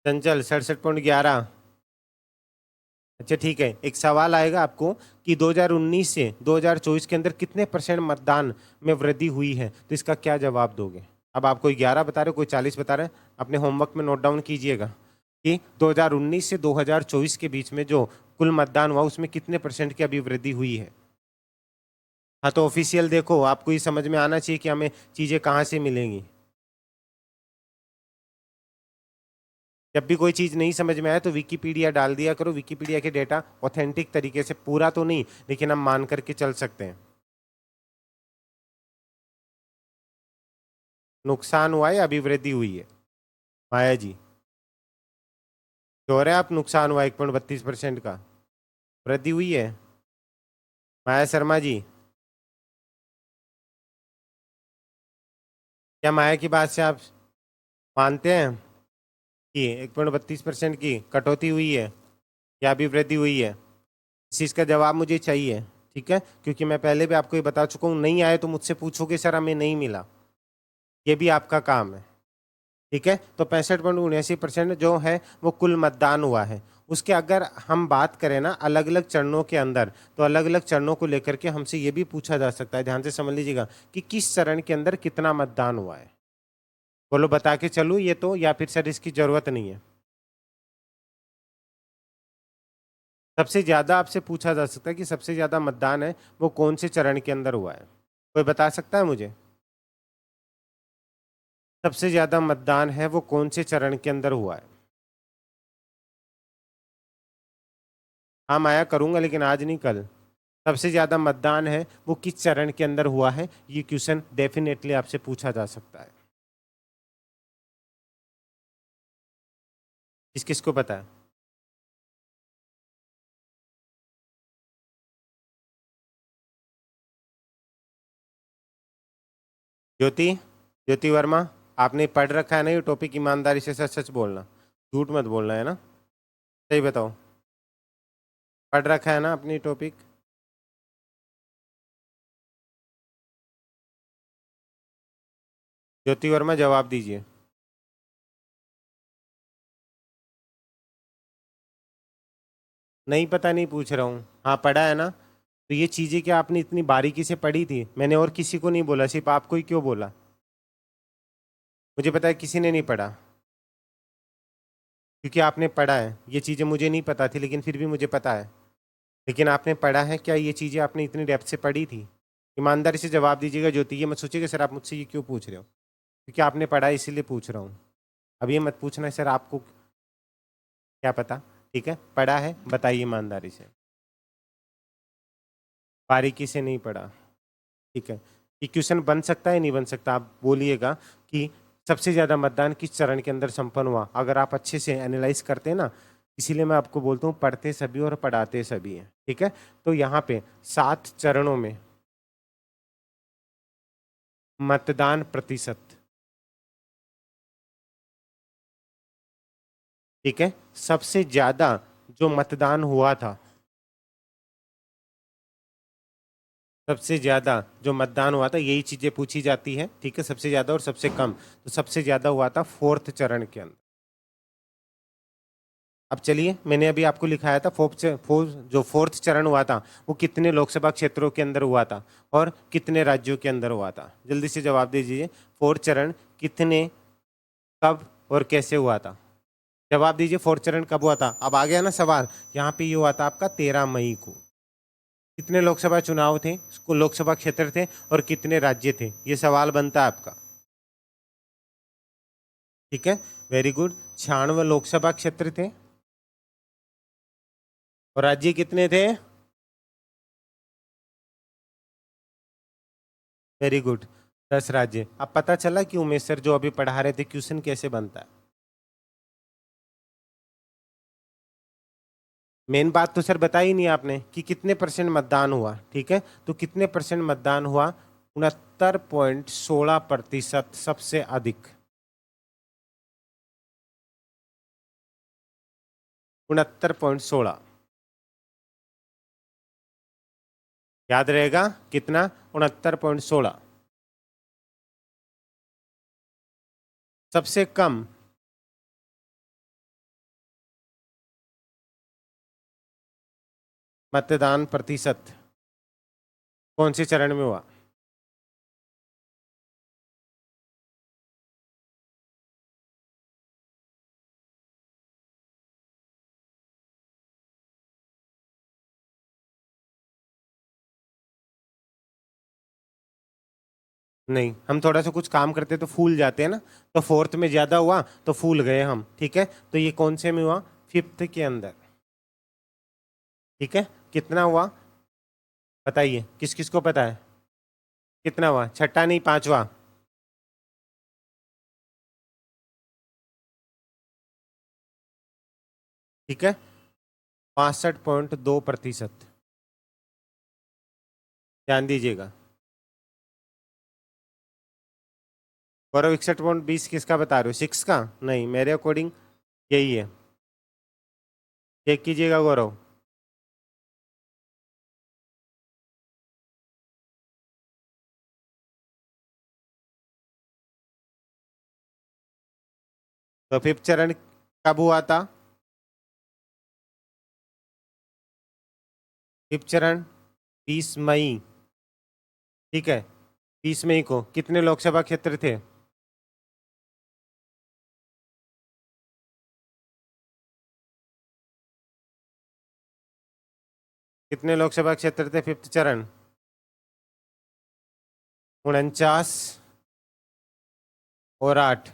चंचल 67.11। अच्छा ठीक है, एक सवाल आएगा आपको कि 2019 से 2024 के अंदर कितने % मतदान में वृद्धि हुई है, तो इसका क्या जवाब दोगे? अब आप कोई 11 बता रहे हो, कोई 40 बता रहे हैं, अपने होमवर्क में नोट डाउन कीजिएगा कि 2019 से 2024 के बीच में जो कुल मतदान हुआ उसमें कितने % की अभी वृद्धि हुई है। हाँ तो ऑफिशियल देखो, आपको ये समझ में आना चाहिए कि हमें चीज़ें कहाँ से मिलेंगी। जब भी कोई चीज़ नहीं समझ में आए तो विकीपीडिया डाल दिया करो, विकीपीडिया के डेटा ऑथेंटिक तरीके से, पूरा तो नहीं लेकिन हम मान करके चल सकते हैं। नुकसान हुआ है या अभिवृद्धि हुई है? माया जी श्योर है आप? नुकसान हुआ 1.32% का, वृद्धि हुई है? माया शर्मा जी, क्या माया की बात से आप मानते हैं कि 1.32% की कटौती हुई है या अभिवृद्धि हुई है? इस चीज़ का जवाब मुझे चाहिए, ठीक है, क्योंकि मैं पहले भी आपको ये बता चुका हूँ, नहीं आए तो मुझसे पूछोगे सर हमें नहीं मिला, ये भी आपका काम है, ठीक है। तो 65.79% जो है वो कुल मतदान हुआ है। उसके अगर हम बात करें ना अलग अलग चरणों के अंदर, तो अलग अलग चरणों को लेकर के हमसे ये भी पूछा जा सकता है, ध्यान से समझ लीजिएगा, कि किस चरण के अंदर कितना मतदान हुआ है। बोलो बता के चलूँ ये तो, या फिर सर इसकी जरूरत नहीं है? सबसे ज्यादा आपसे पूछा जा सकता है कि सबसे ज्यादा मतदान है वो कौन से चरण के अंदर हुआ है, कोई बता सकता है मुझे? सबसे ज्यादा मतदान है वो कौन से चरण के अंदर हुआ है? हाँ माया करूंगा लेकिन आज नहीं, कल। सबसे ज्यादा मतदान है वो किस चरण के अंदर हुआ है, ये क्वेश्चन डेफिनेटली आपसे पूछा जा सकता है। किस किस को पता है? ज्योति, ज्योति वर्मा, आपने पढ़ रखा है ना ये टॉपिक? ईमानदारी से सच सच बोलना, झूठ मत बोलना, है ना? सही बताओ, पढ़ रखा है ना अपनी टॉपिक? ज्योति वर्मा जवाब दीजिए। नहीं पता नहीं पूछ रहा हूँ, हाँ पढ़ा है ना? तो ये चीजें क्या आपने इतनी बारीकी से पढ़ी थी? मैंने और किसी को नहीं बोला, सिर्फ आपको ही क्यों बोला? मुझे पता है किसी ने नहीं पढ़ा, क्योंकि आपने पढ़ा है। ये चीजें मुझे नहीं पता थी लेकिन फिर भी मुझे पता है। लेकिन आपने पढ़ा है क्या? ये चीजें आपने इतनी डेप्थ से पढ़ी थी? ईमानदारी से जवाब दीजिएगा ज्योति, ये मत सोचिएगा सर आप मुझसे ये क्यों पूछ रहे हो, क्योंकि आपने पढ़ा है इसीलिए पूछ रहा हूँ। अब ये मत पूछना है सर आपको क्या पता, ठीक है, पढ़ा है बताइए ईमानदारी से। बारीकी से नहीं पढ़ा, ठीक है। ये क्वेश्चन बन सकता है नहीं बन सकता, आप बोलिएगा कि सबसे ज्यादा मतदान किस चरण के अंदर संपन्न हुआ, अगर आप अच्छे से एनालाइज करते हैं ना। इसीलिए मैं आपको बोलता हूँ पढ़ते सभी और पढ़ाते सभी हैं, ठीक है। तो यहाँ पे 7 चरणों में मतदान प्रतिशत, ठीक है, सबसे ज्यादा जो मतदान हुआ था सबसे ज्यादा जो मतदान हुआ था, यही चीजें पूछी जाती है, ठीक है, सबसे ज्यादा और सबसे कम। तो सबसे ज्यादा हुआ था फोर्थ चरण के अंदर। अब चलिए, मैंने अभी आपको लिखाया था जो फोर्थ चरण हुआ था वो कितने लोकसभा क्षेत्रों के अंदर हुआ था और कितने राज्यों के अंदर हुआ था। जल्दी से जवाब दीजिए, फोर्थ चरण कितने, कब और कैसे हुआ था। जवाब दीजिए, फोर्थ चरण कब हुआ था। अब आ गया ना सवाल, यहाँ पे ये हुआ था आपका 13 मई को। कितने लोकसभा चुनाव थे, लोकसभा क्षेत्र थे और कितने राज्य थे, ये सवाल बनता है आपका। ठीक है, वेरी गुड। 96 लोकसभा क्षेत्र थे और राज्य कितने थे। वेरी गुड, 10 राज्य। अब पता चला कि उमेश सर जो अभी पढ़ा रहे थे क्वेश्चन कैसे बनता है। मेन बात तो सर बताई नहीं आपने कि कितने परसेंट मतदान हुआ। ठीक है, तो कितने परसेंट मतदान हुआ, 69.16%, सबसे अधिक। 69.16, याद रहेगा कितना, 69.16। सबसे कम मतदान प्रतिशत कौन से चरण में हुआ। नहीं, हम थोड़ा सा कुछ काम करते तो फूल जाते हैं ना, तो फोर्थ में ज्यादा हुआ तो फूल गए हम। ठीक है, तो ये कौन से में हुआ, फिफ्थ के अंदर। ठीक है, कितना हुआ बताइए, किस किस को पता है कितना हुआ, छठा नहीं पांचवा। ठीक है, 65.2%। ध्यान दीजिएगा। गौरव 61.20 किसका बता रहे हो, सिक्स का। नहीं, मेरे अकॉर्डिंग यही है, चेक कीजिएगा गौरव। तो फिफ्थ चरण कब हुआ था, फिफ्थ चरण 20 मई। ठीक है, 20 मई को कितने लोकसभा क्षेत्र थे। कितने लोकसभा क्षेत्र थे फिफ्थ चरण, 49 और 8।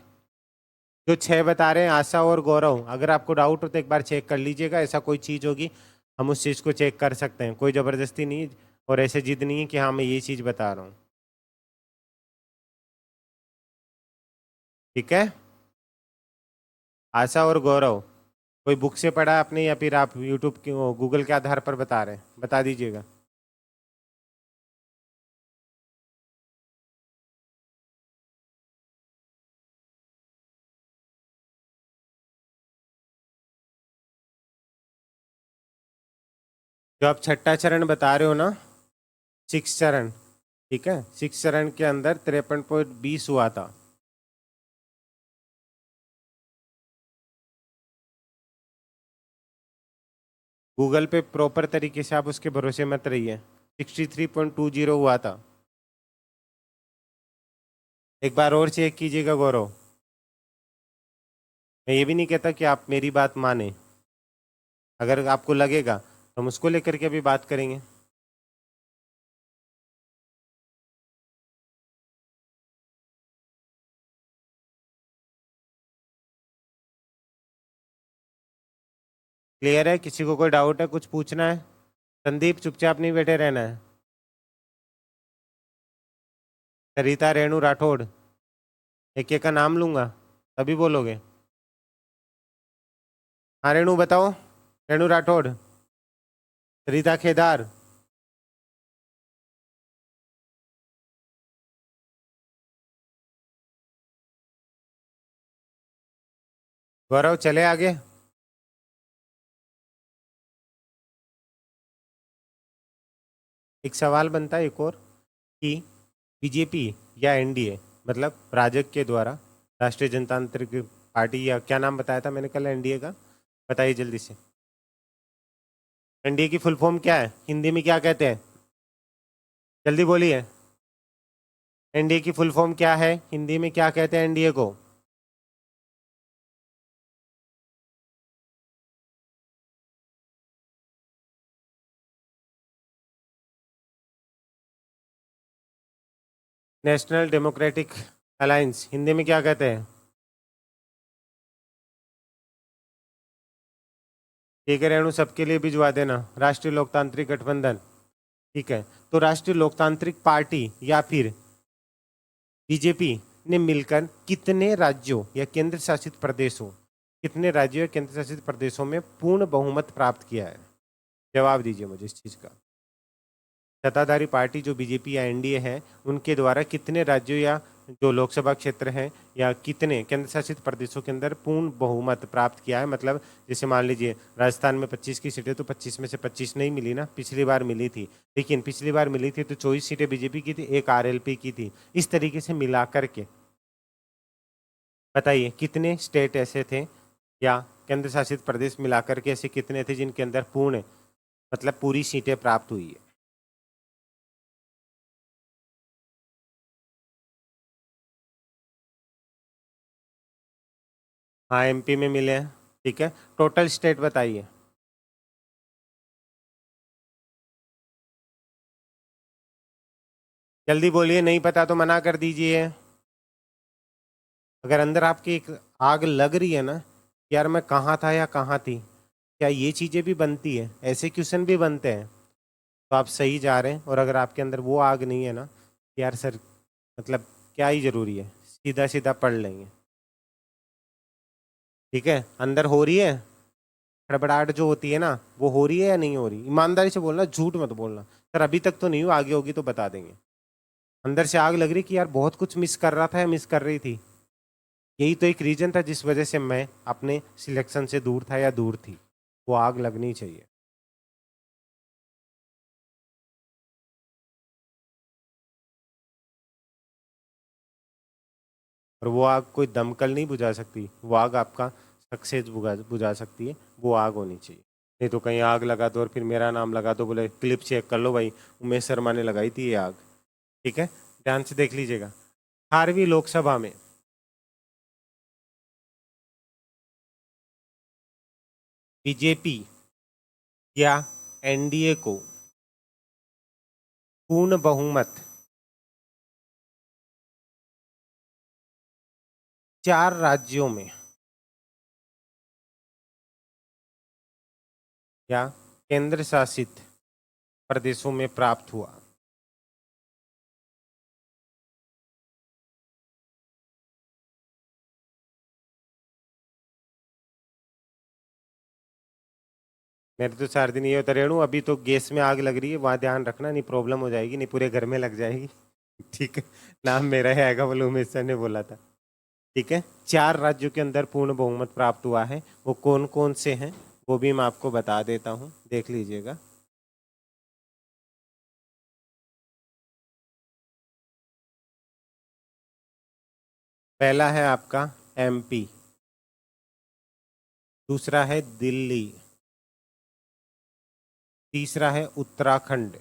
जो 6 बता रहे हैं आशा और गौरव, अगर आपको डाउट हो तो एक बार चेक कर लीजिएगा, ऐसा कोई चीज़ होगी हम उस चीज़ को चेक कर सकते हैं, कोई ज़बरदस्ती नहीं और ऐसे जिद नहीं है कि हाँ मैं ये चीज़ बता रहा हूँ। ठीक है, आशा और गौरव, कोई बुक से पढ़ा आपने या फिर आप यूट्यूब के गूगल के आधार पर बता रहे हैं, बता दीजिएगा। जो आप छठा चरण बता रहे हो ना, सिक्स चरण, ठीक है, सिक्स चरण के अंदर 53.20 हुआ था। गूगल पे प्रॉपर तरीके से आप उसके भरोसे मत रहिए, 63.20 हुआ था। एक बार और चेक कीजिएगा गौरव। मैं ये भी नहीं कहता कि आप मेरी बात माने, अगर आपको लगेगा तो हम उसको लेकर के अभी बात करेंगे। क्लियर है, किसी को कोई डाउट है, कुछ पूछना है। संदीप, चुपचाप नहीं बैठे रहना है। सरिता, रेणु राठौड़, एक एक का नाम लूंगा तभी बोलोगे। हाँ रेणु बताओ, रेणु राठौड़, सरिता केदार, गौरव, चले आगे। एक सवाल बनता है एक और कि बीजेपी या एनडीए मतलब राजग के द्वारा राष्ट्रीय जनतांत्रिक पार्टी या क्या नाम बताया था मैंने कल एनडीए का, बताइए जल्दी से। एनडीए की फुल फॉर्म क्या है, हिंदी में क्या कहते हैं, जल्दी बोलिए। एनडीए की फुल फॉर्म क्या है, हिंदी में क्या कहते हैं एनडीए को? नेशनल डेमोक्रेटिक अलायंस, हिंदी में क्या कहते हैं? ठीक है रेणु, सबके लिए भिजवा देना, राष्ट्रीय लोकतांत्रिक गठबंधन। ठीक है, तो राष्ट्रीय लोकतांत्रिक पार्टी या फिर बीजेपी ने मिलकर कितने राज्यों या केंद्र शासित प्रदेशों, कितने राज्यों या केंद्र शासित प्रदेशों में पूर्ण बहुमत प्राप्त किया है? जवाब दीजिए मुझे इस चीज का। सत्ताधारी पार्टी जो बीजेपी या एनडीए है, उनके द्वारा कितने राज्यों या जो लोकसभा क्षेत्र हैं या कितने केंद्र शासित प्रदेशों के अंदर पूर्ण बहुमत प्राप्त किया है? मतलब जैसे मान लीजिए राजस्थान में 25 की सीटें, तो 25 में से 25 नहीं मिली ना, पिछली बार मिली थी, लेकिन पिछली बार मिली थी तो 24 सीटें बीजेपी की थी, एक आरएलपी की थी। इस तरीके से मिला करके बताइए कितने स्टेट ऐसे थे या केंद्र शासित प्रदेश मिलाकर के ऐसे कितने थे जिनके अंदर पूर्ण मतलब पूरी सीटें प्राप्त हुई है? हाँ, एमपी में मिले हैं। ठीक है, टोटल स्टेट बताइए। जल्दी बोलिए, नहीं पता तो मना कर दीजिए। अगर अंदर आपकी एक आग लग रही है ना कि यार मैं कहाँ था या कहाँ थी, क्या ये चीज़ें भी बनती है, ऐसे क्वेश्चन भी बनते हैं, तो आप सही जा रहे हैं। और अगर आपके अंदर वो आग नहीं है ना कि यार सर मतलब क्या ही ज़रूरी है, सीधा सीधा पढ़ लेंगे। ठीक है, अंदर हो रही है खड़बड़ाहट जो होती है ना, वो हो रही है या नहीं हो रही? ईमानदारी से बोलना, झूठ मत बोलना। सर अभी तक तो नहीं हुआ, आगे होगी तो बता देंगे। अंदर से आग लग रही कि यार बहुत कुछ मिस कर रहा था या मिस कर रही थी, यही तो एक रीजन था जिस वजह से मैं अपने सिलेक्शन से दूर था या दूर थी। वो आग लगनी चाहिए। और वो आग कोई दमकल नहीं बुझा सकती, वो आग आपका सक्सेस बुझा बुझा सकती है, वो आग होनी चाहिए। नहीं तो कहीं आग लगा दो और फिर मेरा नाम लगा दो, बोले क्लिप चेक कर लो भाई, उमेश शर्मा ने लगाई थी ये आग। ठीक है, ध्यान से देख लीजिएगा। 18वीं लोकसभा में बीजेपी या एनडीए को पूर्ण बहुमत 4 राज्यों में या केंद्र शासित प्रदेशों में प्राप्त हुआ। मेरे तो 4 दिन ये होता रेणु, अभी तो गैस में आग लग रही है, वहां ध्यान रखना, नहीं प्रॉब्लम हो जाएगी, नहीं पूरे घर में लग जाएगी। ठीक है, नाम मेरा ही आएगा, बोले उमेश सर ने बोला था। ठीक है, 4 राज्यों के अंदर पूर्ण बहुमत प्राप्त हुआ है, वो कौन कौन से हैं वो भी मैं आपको बता देता हूँ, देख लीजिएगा। पहला है आपका एमपी, दूसरा है दिल्ली, तीसरा है उत्तराखंड।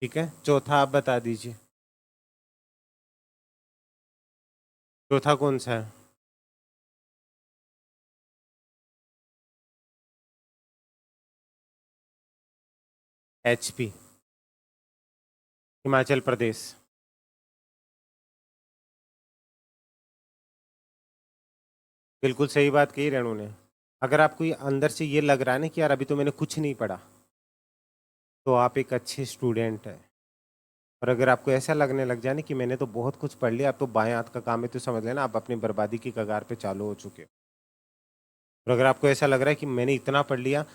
ठीक है, चौथा आप बता दीजिए। चौथा कौन सा है? एचपी, हिमाचल प्रदेश। बिल्कुल सही बात कही रेणु ने। अगर आपको ये अंदर से ये लग रहा है ना कि यार अभी तो मैंने कुछ नहीं पढ़ा, तो आप एक अच्छे स्टूडेंट हैं। और अगर आपको ऐसा लगने लग जाए ना कि मैंने तो बहुत कुछ पढ़ लिया, अब तो बाएं हाथ का काम है, तो समझ लेना आप अपनी बर्बादी की कगार पे चालू हो चुके हो। और अगर आपको ऐसा लग रहा है कि मैंने इतना पढ़ लिया,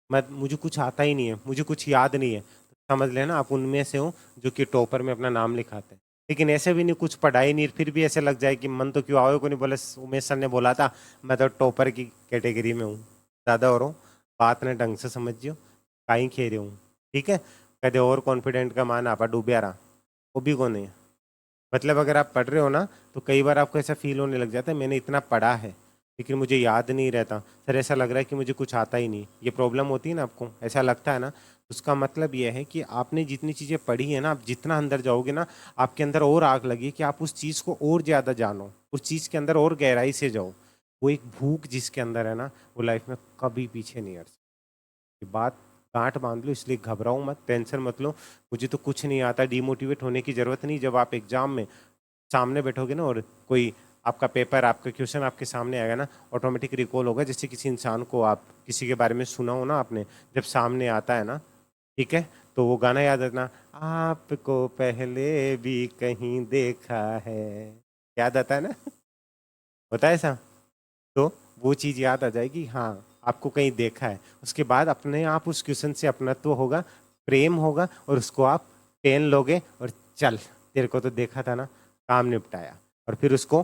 मैं मुझे कुछ आता ही नहीं है, मुझे कुछ याद नहीं है, तो समझ लेना आप उनमें से हो जो कि टॉपर में अपना नाम लिखाते हैं। लेकिन ऐसे भी नहीं, कुछ पढ़ा ही नहीं, फिर भी ऐसे लग जाए कि मन तो क्यों आओ को नहीं बोले, उमेश सर ने बोला था मैं तो टॉपर की कैटेगरी में हूँ। ज़्यादा और हूँ, बात ने ढंग से समझियो, काई खे रहे हूँ, ठीक है। कदे और कॉन्फिडेंट का मान आपा डूबे रहा, वो भी कौन है। मतलब अगर आप पढ़ रहे हो ना तो कई बार आपको ऐसा फील होने लग जाता है मैंने इतना पढ़ा है लेकिन मुझे याद नहीं रहता, सर ऐसा लग रहा है कि मुझे कुछ आता ही नहीं। ये प्रॉब्लम होती है ना, आपको ऐसा लगता है ना, उसका मतलब ये है कि आपने जितनी चीज़ें पढ़ी है ना, आप जितना अंदर जाओगे ना, आपके अंदर और आग लगी कि आप उस चीज़ को और ज़्यादा जानो, उस चीज़ के अंदर और गहराई से जाओ। वो एक भूख जिसके अंदर है ना, वो लाइफ में कभी पीछे नहीं हट सकती। ये बात गांठ बांध लो, इसलिए घबराओ मत, टेंशन मत लो। मुझे तो कुछ नहीं आता, डिमोटिवेट होने की ज़रूरत नहीं। जब आप एग्जाम में सामने बैठोगे ना और कोई आपका पेपर, आपका क्वेश्चन आपके सामने आएगा ना, ऑटोमेटिक रिकॉल होगा। जैसे किसी इंसान को आप किसी के बारे में सुना हो ना आपने, जब सामने आता है ना, ठीक है, तो वो गाना याद रखना, आपको पहले भी कहीं देखा है, याद आता है ना। होता है ऐसा, तो वो चीज़ याद आ जाएगी, हाँ आपको कहीं देखा है। उसके बाद अपने आप उस क्वेश्चन से अपनत्व होगा, प्रेम होगा, और उसको आप पेन लोगे और चल तेरे को तो देखा था ना, काम निपटाया। और फिर उसको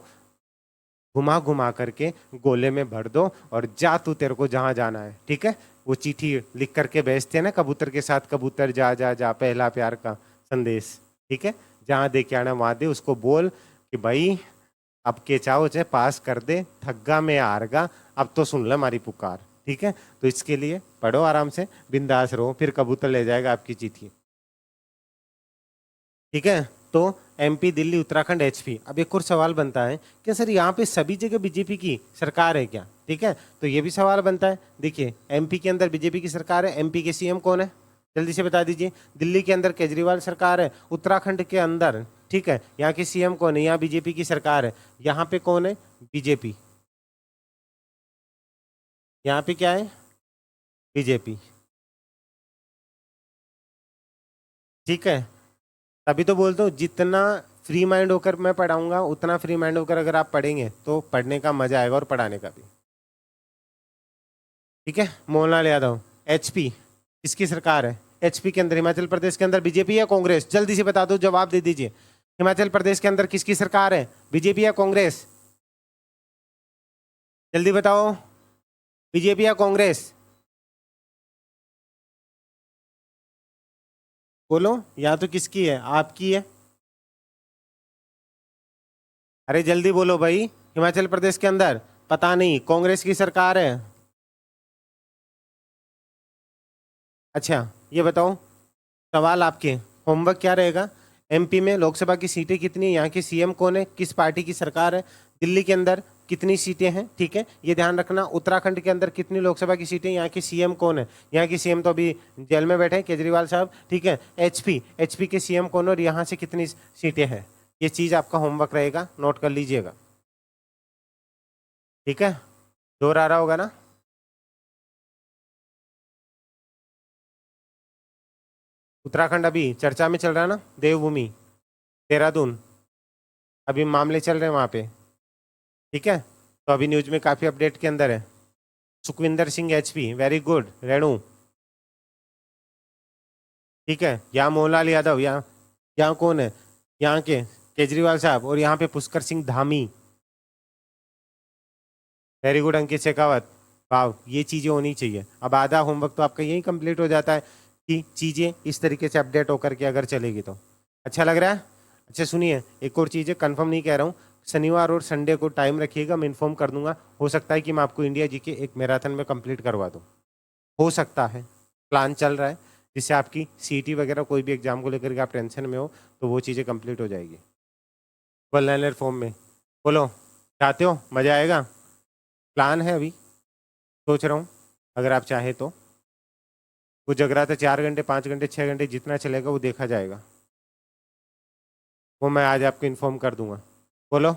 घुमा घुमा करके गोले में भर दो और जा तू, तेरे को जहाँ जाना है, ठीक है। वो चिट्ठी लिख करके भेजते हैं ना कबूतर के साथ, कबूतर जा जा जा, पहला प्यार का संदेश, ठीक है। जहाँ दे के आना वहाँ दे, उसको बोल कि भाई अब के चाहो चाहे पास कर दे, थग्गा में हारगा, अब तो सुन ले हमारी पुकार, ठीक है। तो इसके लिए पढ़ो आराम से, बिंदास रहो, फिर कबूतर ले जाएगा आपकी चिट्ठी, ठीक है। तो एमपी, दिल्ली, उत्तराखंड, एचपी। अब एक और सवाल बनता है कि सर यहाँ पे सभी जगह बीजेपी की सरकार है क्या, ठीक है। तो ये भी सवाल बनता है। देखिए एमपी के अंदर बीजेपी की सरकार है, एमपी के सीएम कौन है, जल्दी से बता दीजिए। दिल्ली के अंदर केजरीवाल सरकार है, उत्तराखंड के अंदर, ठीक है, यहाँ की सीएम कौन है, यहाँ बीजेपी की सरकार है। यहाँ पे कौन है, बीजेपी। यहाँ पे क्या है, बीजेपी, ठीक है। तभी तो बोलता हूँ जितना फ्री माइंड होकर मैं पढ़ाऊंगा, उतना फ्री माइंड होकर अगर आप पढ़ेंगे तो पढ़ने का मजा आएगा और पढ़ाने का भी, ठीक है। मोहनलाल यादव, एचपी किसकी सरकार है, एचपी के अंदर, हिमाचल प्रदेश के अंदर बीजेपी या कांग्रेस, जल्दी से बता दो, जवाब दे दीजिए। हिमाचल प्रदेश के अंदर किसकी सरकार है, बीजेपी या कांग्रेस, जल्दी बताओ, बीजेपी या कांग्रेस, बोलो। या तो किसकी है, आपकी है, अरे जल्दी बोलो भाई। हिमाचल प्रदेश के अंदर पता नहीं, कांग्रेस की सरकार है। अच्छा ये बताओ, सवाल आपके, होमवर्क क्या रहेगा, एमपी में लोकसभा की सीटें कितनी है, यहाँ के सीएम कौन है, किस पार्टी की सरकार है, दिल्ली के अंदर कितनी सीटें हैं, ठीक है, ये ध्यान रखना। उत्तराखंड के अंदर कितनी लोकसभा की सीटें, यहाँ के सीएम कौन है, यहाँ के सीएम तो अभी जेल में बैठे हैं, केजरीवाल साहब, ठीक है। एचपी, एचपी के सीएम कौन है और यहाँ से कितनी सीटें हैं, ये चीज़ आपका होमवर्क रहेगा, नोट कर लीजिएगा, ठीक है। जोर आ रहा होगा ना। उत्तराखंड अभी चर्चा में चल रहा है ना, देवभूमि, देहरादून, अभी मामले चल रहे हैं वहाँ पे, ठीक है। तो अभी न्यूज में काफ़ी अपडेट के अंदर है। Sukhwinder Singh HP, very good, Renu, ठीक है। यहाँ मोहनलाल यादव, यहाँ कौन है, यहाँ के केजरीवाल साहब, और यहाँ पे पुष्कर सिंह धामी, वेरी गुड अंकित शेखावत, वाह, ये चीज़ें होनी चाहिए। अब आधा होमवर्क तो आपका यही कंप्लीट हो जाता है कि चीज़ें इस तरीके से अपडेट होकर के अगर चलेगी तो अच्छा लग रहा है। अच्छा सुनिए, एक और चीज़ है, कंफर्म नहीं कह रहा हूँ, शनिवार और संडे को टाइम रखिएगा, मैं इन्फॉर्म कर दूंगा। हो सकता है कि मैं आपको इंडिया जी के एक मैराथन में कंप्लीट करवा दूँ, हो सकता है, प्लान चल रहा है, जिससे आपकी सीटी वगैरह कोई भी एग्जाम को लेकर के आप टेंशन में हो तो वो चीज़ें कंप्लीट हो जाएगी वन लाइनर फॉर्म में। बोलो, चाहते हो, मज़ा आएगा, प्लान है अभी, सोच रहा हूँ, अगर आप चाहे तो। वो जग रहा था 4 घंटे, 5 घंटे, 6 घंटे, जितना चलेगा वो देखा जाएगा, वो मैं आज आपको इन्फॉर्म कर दूंगा। बोलो,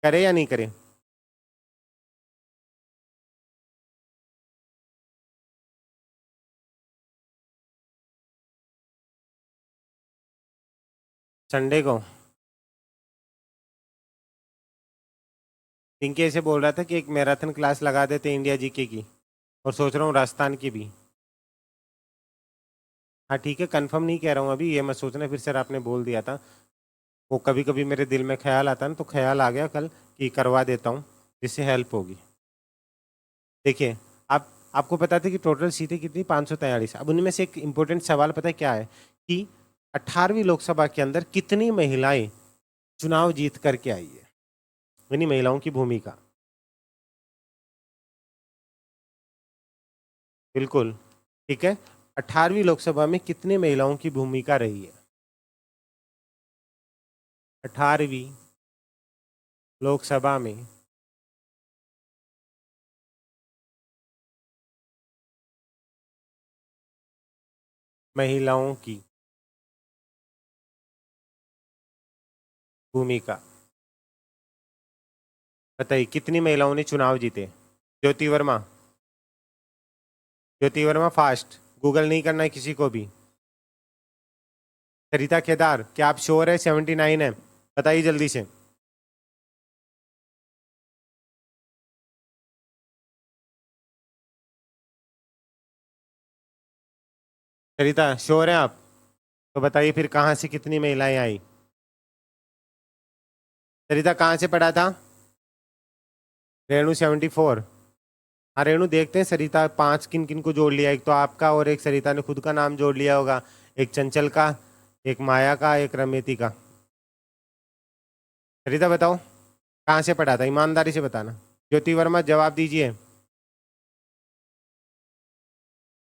करे या नहीं करे। संडे को पिंकी ऐसे बोल रहा था कि एक मैराथन क्लास लगा देते इंडिया जीके की, और सोच रहा हूँ राजस्थान की भी। हाँ ठीक है, कंफर्म नहीं कह रहा हूँ अभी, ये मैं सोचना, फिर सर आपने बोल दिया था, वो कभी कभी मेरे दिल में ख्याल आता है ना, तो ख्याल आ गया कल कि करवा देता हूँ, जिससे हेल्प होगी। देखिए, आप आपको पता था कि टोटल सीटें कितनी 543। अब उनमें से एक इंपॉर्टेंट सवाल पता है क्या है कि 18वीं लोकसभा के अंदर कितनी महिलाएं चुनाव जीत करके आई है, यानी महिलाओं की भूमिका। बिल्कुल ठीक है। 18वीं लोकसभा में कितनी महिलाओं की भूमिका रही है? 18वीं लोकसभा में महिलाओं की भूमिका बताइए, कितनी महिलाओं ने चुनाव जीते? ज्योति वर्मा, ज्योति वर्मा फास्ट, गूगल नहीं करना है किसी को भी। सरिता केदार, क्या आप श्योर है 79 है? बताइए जल्दी से। सरिता श्योर है आप? तो बताइए फिर कहाँ से कितनी महिलाएं आई? सरिता कहाँ से पढ़ा था? रेणु 74। हाँ रेणु, देखते हैं सरिता पांच किन किन को जोड़ लिया, एक तो आपका और एक सरिता ने खुद का नाम जोड़ लिया होगा, एक चंचल का, एक माया का, एक रमेती का। सरिता बताओ कहाँ से पढ़ा था, ईमानदारी से बताना। ज्योति वर्मा जवाब दीजिए।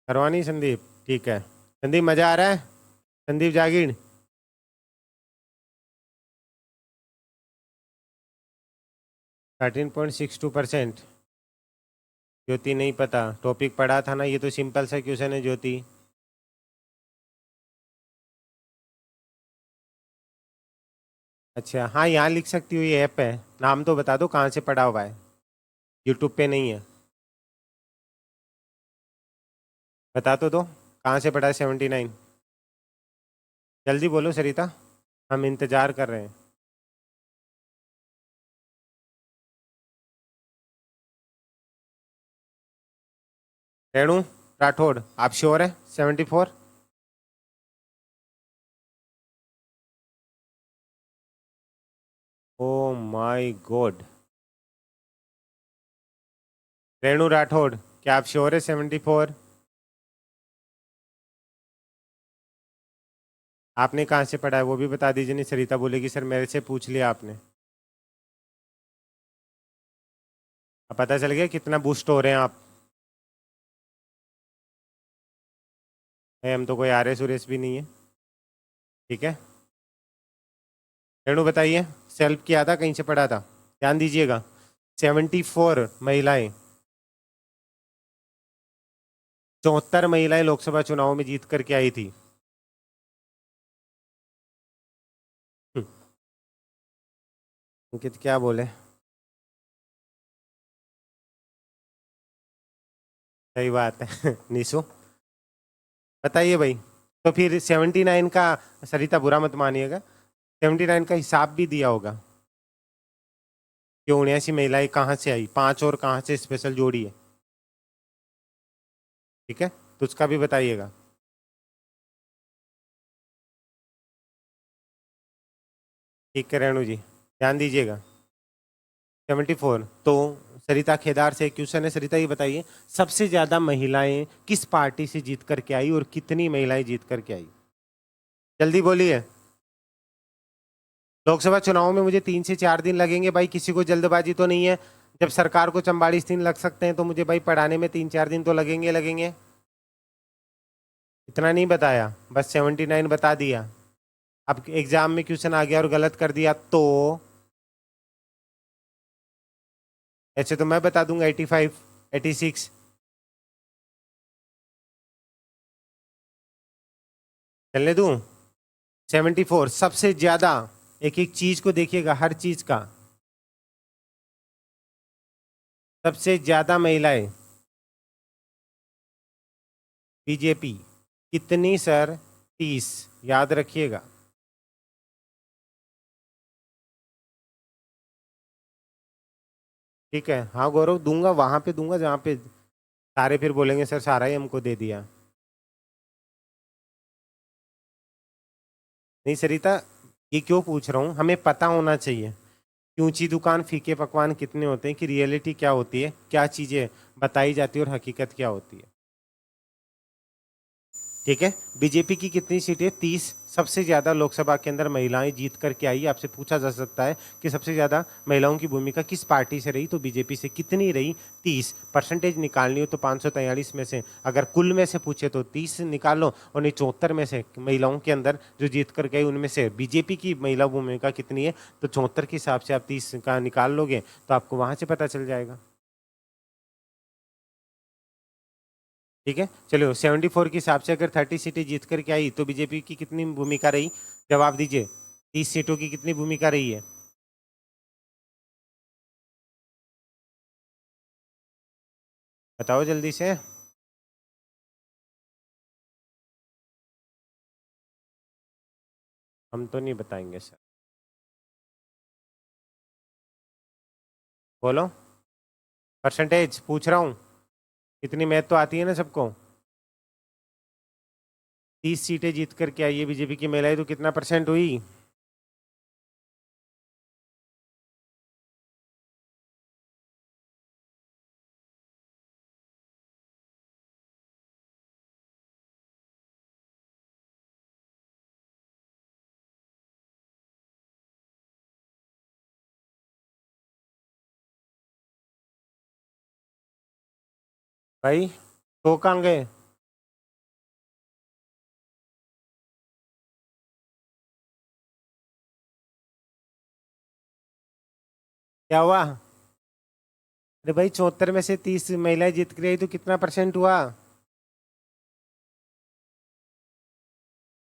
करवानी संदीप, ठीक है। संदीप मजा आ रहा है? संदीप जागीर, 13.62%। ज्योति नहीं पता, टॉपिक पढ़ा था ना, ये तो सिंपल सा क्वेश्चन है ज्योति। अच्छा हाँ, यहाँ लिख सकती हो, ये ऐप है, नाम तो बता दो कहाँ से पढ़ा हुआ है। यूट्यूब पे नहीं है, बता तो दो कहाँ से पढ़ा है 79। जल्दी बोलो सरिता, हम इंतजार कर रहे हैं। रेणु राठौड़, आप श्योर है 74? Oh my God. Renu Rathore, क्या आप श्योर है 74? आपने कहाँ से पढ़ा है वो भी बता दीजिए, नहीं सरिता बोलेगी सर मेरे से पूछ लिया आपने। अब पता चल गया कितना बूस्ट हो रहे हैं आप। हम तो कोई आर एस उरेस भी नहीं है, ठीक है। रेणु बताइए, सेल्फ किया था कहीं से पढ़ा था? ध्यान दीजिएगा, 74 महिलाएं, 74 महिलाएं लोकसभा चुनाव में जीत करके आई थी। अंकित क्या बोले? सही बात है। निशु बताइए भाई। तो फिर 79 का, सरिता बुरा मत मानिएगा, 79 का हिसाब भी दिया होगा कि 79 महिलाएं कहाँ से आई, पांच और कहाँ से स्पेशल जोड़ी है, ठीक है, तो उसका भी बताइएगा। ठीक है रेणु जी, ध्यान दीजिएगा। 74 तो सरिता केदार से एक क्वेश्चन है। सरिता ये बताइए, सबसे ज्यादा महिलाएं किस पार्टी से जीत करके आई और कितनी महिलाएं जीत करके आई? जल्दी बोलिए। लोकसभा चुनाव में मुझे 3 से 4 दिन लगेंगे भाई, किसी को जल्दबाजी तो नहीं है। जब सरकार को 44 दिन लग सकते हैं तो मुझे भाई पढ़ाने में 3 4 दिन तो लगेंगे लगेंगे। इतना नहीं बताया, बस 79 बता दिया। अब एग्जाम में क्वेश्चन आ गया और गलत कर दिया तो? ऐसे तो मैं बता दूंगा 85, 86। चलने दूं? 74 सबसे ज्यादा। एक एक चीज को देखिएगा, हर चीज का सबसे ज्यादा महिलाएं बीजेपी। कितनी सर? 30, याद रखिएगा। ठीक है हाँ गौरव, दूंगा वहां पे दूंगा जहाँ पे सारे फिर बोलेंगे सर सारा ही हमको दे दिया। नहीं सरिता, ये क्यों पूछ रहा हूँ, हमें पता होना चाहिए, ऊंची दुकान फीके पकवान कितने होते हैं, कि रियलिटी क्या होती है, क्या चीजें बताई जाती है और हकीकत क्या होती है। ठीक है। बीजेपी की कितनी सीटें, 30। सबसे ज्यादा लोकसभा के अंदर महिलाएं जीत करके आई। आपसे पूछा जा सकता है कि सबसे ज्यादा महिलाओं की भूमिका किस पार्टी से रही, तो बीजेपी से। कितनी रही, 30। परसेंटेज निकालनी हो तो 543 में से अगर कुल में से पूछे तो 30 निकालो, और नहीं 74 में से महिलाओं के अंदर जो जीत कर गई उनमें से बीजेपी की महिला भूमिका कितनी है, तो 74 के हिसाब से आप 30 का निकाल लोगे तो आपको वहां से पता चल जाएगा। ठीक है, चलो 74 के हिसाब से अगर 30 सीटें जीत करके आई तो बीजेपी की कितनी भूमिका रही, जवाब दीजिए। 30 सीटों की कितनी भूमिका रही है, बताओ जल्दी से। हम तो नहीं बताएंगे सर। बोलो, परसेंटेज पूछ रहा हूँ, इतनी मैथ तो आती है ना सबको। 30 सीटें जीत करके आई है बीजेपी की महिलाएं, तो कितना परसेंट हुई। भाई तो कहाँ गए। क्या हुआ, अरे भाई 74 में से 30 महिलाएं जीत कर आई तो कितना परसेंट हुआ,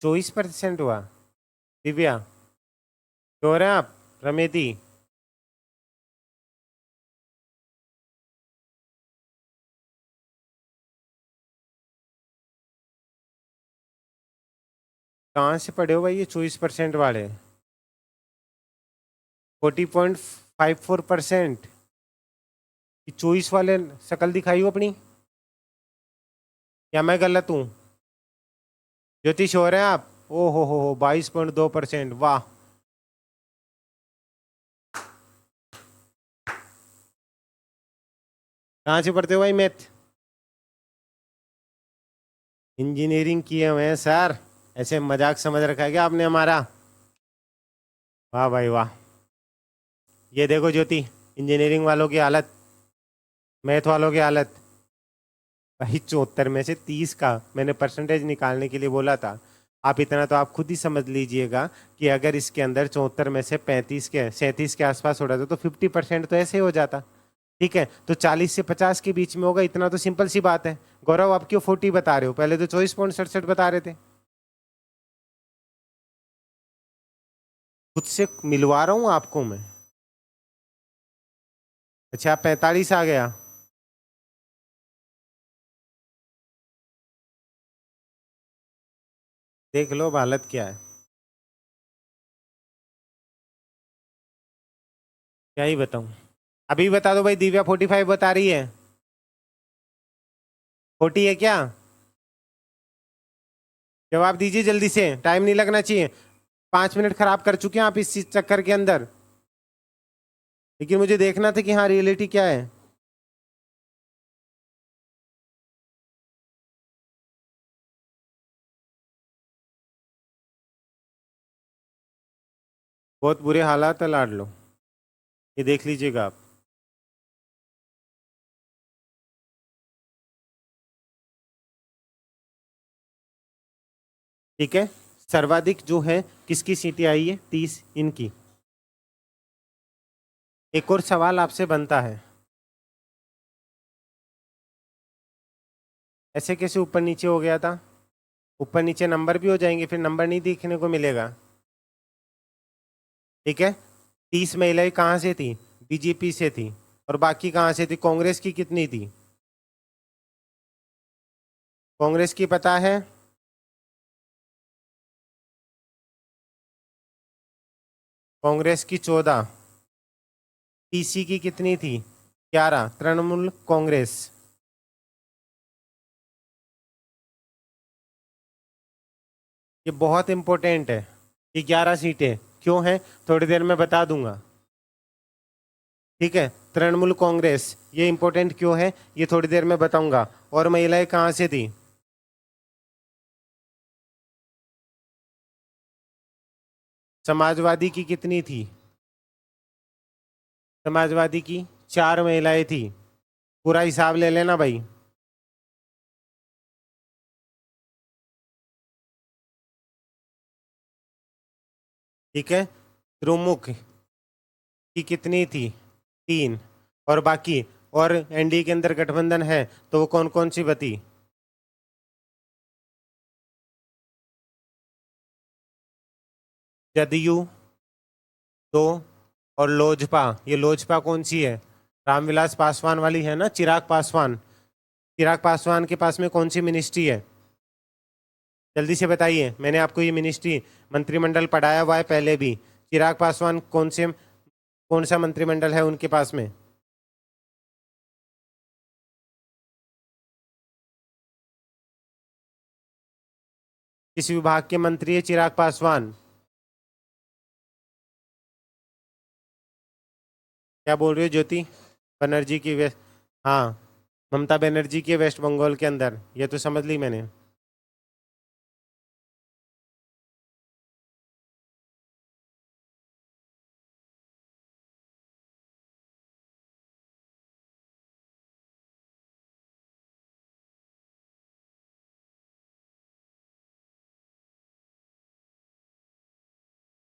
24% हुआ। दिव्या, तो रहे हैं आप, रमेदी। कहाँ से पढ़े हो भाई ये 24% वाले, 40.54%। 24 वाले शक्ल दिखाई हो अपनी, या मैं गलत हूँ। ज्योतिष हो रहे हैं आप, ओ हो 22.2%, वाह। कहाँ से पढ़ते हो भाई मैथ, इंजीनियरिंग किए हुए हैं सर, ऐसे मजाक समझ रखा है क्या आपने हमारा। वाह भाई वाह। ये देखो ज्योति, इंजीनियरिंग वालों की हालत, मैथ वालों की हालत। भाई 74 में से 30 का मैंने परसेंटेज निकालने के लिए बोला था। आप इतना तो आप खुद ही समझ लीजिएगा कि अगर इसके अंदर 74 में से 35 के 37 के आसपास हो रहा था तो 50% तो ऐसे ही हो जाता। ठीक है, तो 40 से 50 के बीच में होगा, इतना तो सिंपल सी बात है। गौरव आप क्यों 40 बता रहे हो, पहले तो 24.67 बता रहे थे। खुद से मिलवा रहा हूं आपको मैं। अच्छा 45 आ गया। देख लो अब हालत क्या है, क्या ही बताऊं। अभी बता दो भाई, दिव्या 45 बता रही है, 40 है क्या, जवाब दीजिए जल्दी से, टाइम नहीं लगना चाहिए। 5 मिनट खराब कर चुके हैं आप इस चक्कर के अंदर, लेकिन मुझे देखना था कि हाँ रियलिटी क्या है। बहुत बुरे हालात है लाडलो, ये देख लीजिएगा आप। ठीक है, सर्वाधिक जो है किसकी सीटें आई है, 30 इनकी। एक और सवाल आपसे बनता है, ऐसे कैसे ऊपर नीचे हो गया था, ऊपर नीचे नंबर भी हो जाएंगे, फिर नंबर नहीं देखने को मिलेगा। ठीक है, 30 महिलाएं कहाँ से थी, बीजेपी से थी, और बाकी कहाँ से थी, कांग्रेस की कितनी थी, कांग्रेस की पता है, कांग्रेस की 14, टीसी की कितनी थी, 11, तृणमूल कांग्रेस। ये बहुत इंपॉर्टेंट है, ये 11 सीटें क्यों हैं, थोड़ी देर में बता दूंगा। ठीक है। तृणमूल कांग्रेस, ये इंपॉर्टेंट क्यों है ये थोड़ी देर में बताऊंगा। और महिलाएं कहां से थी? समाजवादी की कितनी थी? समाजवादी की 4 महिलाएं थी। पूरा हिसाब ले लेना भाई। ठीक है। द्रुमुख की कितनी थी? 3। और बाकी, और एनडीए के अंदर गठबंधन है तो वो कौन कौन सी बती? जदयू 2, और लोजपा। ये लोजपा कौन सी है? रामविलास पासवान वाली है ना, चिराग पासवान। चिराग पासवान के पास में कौन सी मिनिस्ट्री है? जल्दी से बताइए, मैंने आपको ये मिनिस्ट्री मंत्रिमंडल पढ़ाया हुआ है पहले भी। चिराग पासवान कौन सा मंत्रिमंडल है उनके पास में? किस विभाग के मंत्री है चिराग पासवान? क्या बोल रही हो ज्योति? बनर्जी की वेस्ट, हाँ, ममता बनर्जी के वेस्ट बंगाल के अंदर, ये तो समझ ली मैंने।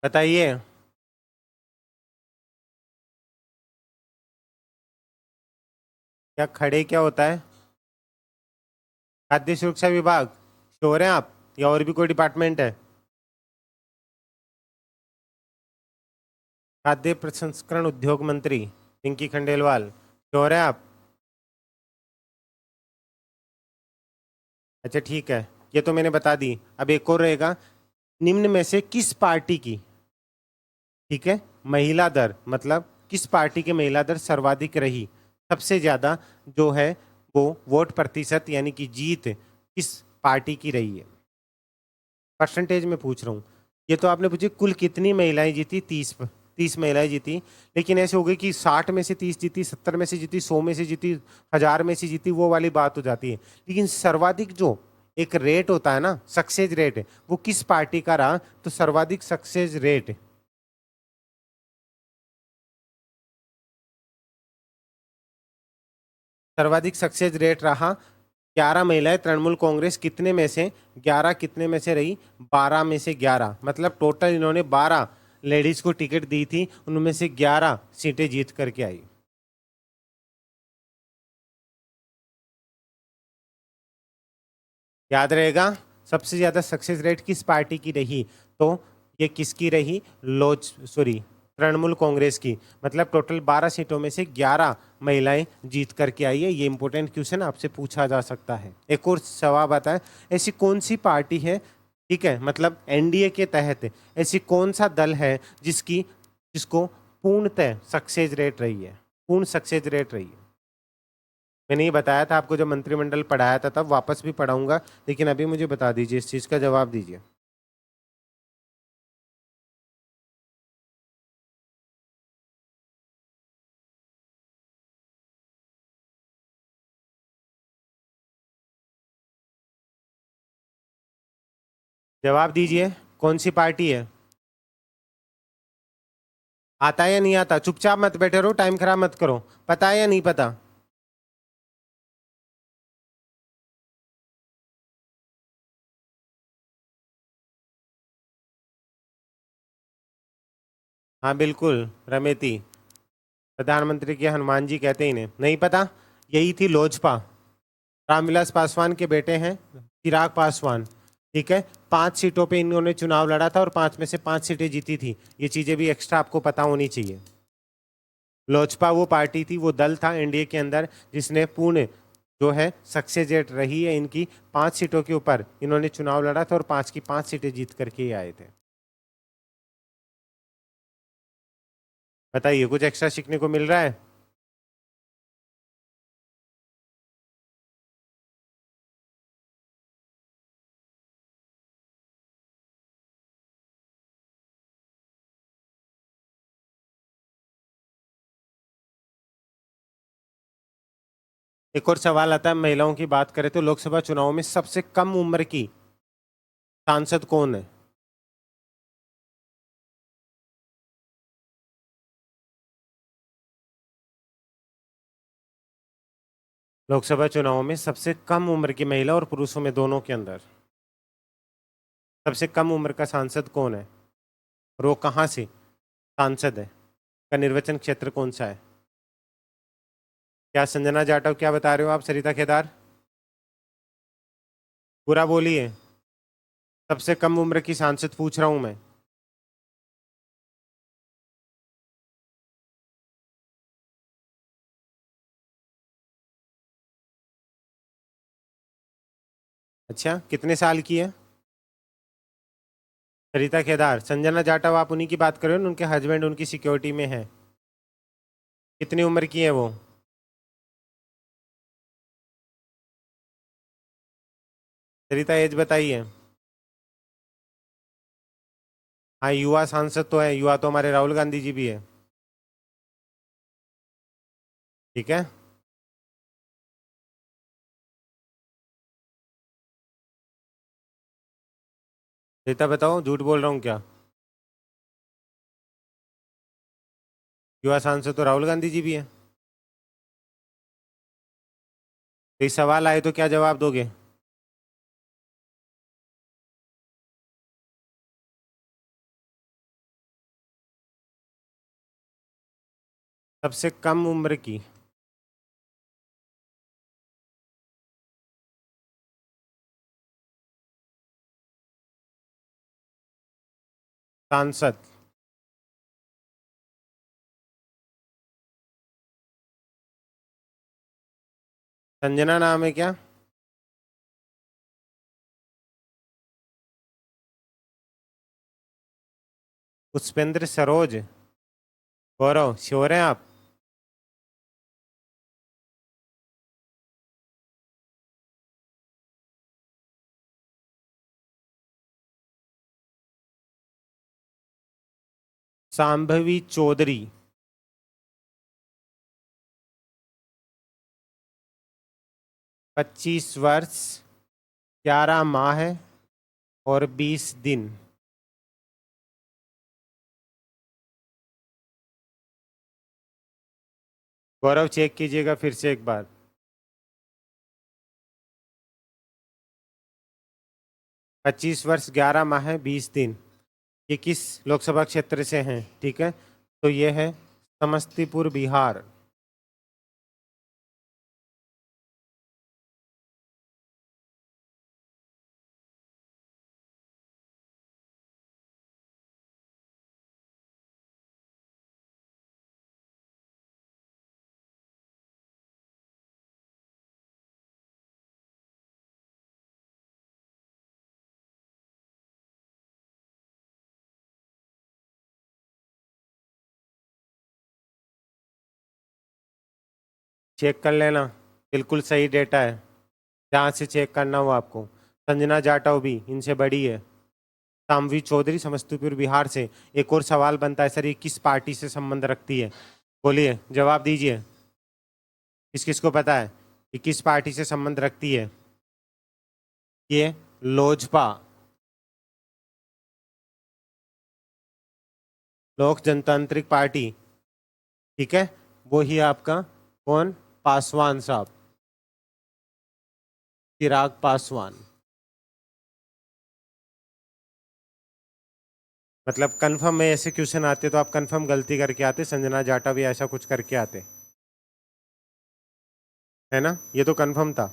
बताइए। क्या खड़े क्या होता है? खाद्य सुरक्षा विभाग, श्योर हैं आप, या और भी कोई डिपार्टमेंट है? खाद्य प्रसंस्करण उद्योग मंत्री पिंकी खंडेलवाल, श्योर हैं आप? अच्छा ठीक है, ये तो मैंने बता दी। अब एक और रहेगा, निम्न में से किस पार्टी की, ठीक है, महिला दर, मतलब किस पार्टी की महिला दर सर्वाधिक रही, सबसे ज्यादा जो है वो वोट प्रतिशत यानी कि जीत किस पार्टी की रही है? परसेंटेज में पूछ रहा हूँ। ये तो आपने पूछी कुल कितनी महिलाएं जीती, 30 महिलाएं जीती। लेकिन ऐसे हो गई कि 60 में से 30 जीती, 70 में से जीती, 100 में से जीती, 1000 में से जीती, वो वाली बात हो जाती है। लेकिन सर्वाधिक जो एक रेट होता है ना, सक्सेस रेट, वो किस पार्टी का रहा? तो सर्वाधिक सक्सेस रेट, सर्वाधिक सक्सेस रेट रहा 11 महिलाएं तृणमूल कांग्रेस कितने में से, 11 कितने में से रही? 12 में से 11, मतलब टोटल इन्होंने 12 लेडीज को टिकट दी थी, उनमें से 11 सीटें जीत करके आई। याद रहेगा, सबसे ज्यादा सक्सेस रेट किस पार्टी की रही? तो ये किसकी रही? लोज सॉरी तृणमूल कांग्रेस की। मतलब टोटल 12 सीटों में से 11 महिलाएं जीत करके आई है। ये इंपॉर्टेंट क्वेश्चन आपसे पूछा जा सकता है। एक और सवाल आता है, ऐसी कौन सी पार्टी है, ठीक है, मतलब एनडीए के तहत ऐसी कौन सा दल है जिसको पूर्णतः सक्सेस रेट रही है, पूर्ण सक्सेस रेट रही है? मैंने ये बताया था आपको जब मंत्रिमंडल पढ़ाया था, तब वापस भी पढ़ाऊंगा, लेकिन अभी मुझे बता दीजिए, इस चीज का जवाब दीजिए। जवाब दीजिए, कौन सी पार्टी है? आता है या नहीं आता? चुपचाप मत बैठे रहो, टाइम खराब मत करो। पता है या नहीं पता? हाँ बिल्कुल, रमेती, प्रधानमंत्री के हनुमान जी कहते ही इन्हें, नहीं पता? यही थी लोजपा। रामविलास पासवान के बेटे हैं चिराग पासवान। ठीक है, 5 सीटों पे इन्होंने चुनाव लड़ा था और 5 में से 5 सीटें जीती थी। ये चीजें भी एक्स्ट्रा आपको पता होनी चाहिए। लोजपा वो पार्टी थी, वो दल था एनडीए के अंदर जिसने पूर्ण जो है सक्सेस रेट रही है इनकी। 5 सीटों के ऊपर इन्होंने चुनाव लड़ा था और 5 की 5 सीटें जीत करके ही आए थे। बताइए, कुछ एक्स्ट्रा सीखने को मिल रहा है? एक और सवाल आता है, महिलाओं की बात करें तो लोकसभा चुनाव में सबसे कम उम्र की सांसद कौन है? लोकसभा चुनाव में सबसे कम उम्र की महिला और पुरुषों में दोनों के अंदर सबसे कम उम्र का सांसद कौन है और वो कहाँ से सांसद है, का निर्वाचन क्षेत्र कौन सा है? क्या संजना जाटव, क्या बता रहे हो आप? सरिता केदार, पूरा बोलिए। सबसे कम उम्र की सांसद पूछ रहा हूं मैं। अच्छा, कितने साल की है? सरिता केदार। संजना जाटव आप उन्हीं की बात कर रहे हो ना, उनके हस्बैंड उनकी सिक्योरिटी में है? कितनी उम्र की है वो? सरिता एज बताइए। हाँ, युवा सांसद तो है, युवा तो हमारे राहुल गांधी जी भी है। ठीक है। सरिता बताओ, झूठ बोल रहा हूँ क्या? युवा सांसद तो राहुल गांधी जी भी है। तो इस सवाल आए तो क्या जवाब दोगे? सबसे कम उम्र की सांसद। संजना नाम है क्या? पुष्पेंद्र सरोज। गौरव, श्योर हैं आप? सांभवी चौधरी। 25 वर्ष, 11 माह और 20 दिन। गौरव चेक कीजिएगा फिर से एक बार। 25 वर्ष, 11 माह, 20 दिन। ये किस लोकसभा क्षेत्र से हैं? ठीक है, तो ये है समस्तीपुर, बिहार। चेक कर लेना, बिल्कुल सही डेटा है। जहाँ से चेक करना हो आपको। संजना जाटव भी इनसे बड़ी है। सामवी चौधरी समस्तीपुर, बिहार से। एक और सवाल बनता है, सर ये किस पार्टी से संबंध रखती है? बोलिए, जवाब दीजिए। किस किस को पता है कि किस पार्टी से संबंध रखती है? ये लोजपा, लोक जनतांत्रिक पार्टी। ठीक है, वो ही आपका कौन? पासवान साहब, चिराग पासवान। मतलब कंफर्म में ऐसे क्वेश्चन आते तो आप कंफर्म गलती करके आते, संजना जाटा भी ऐसा कुछ करके आते, है ना? ये तो कंफर्म था।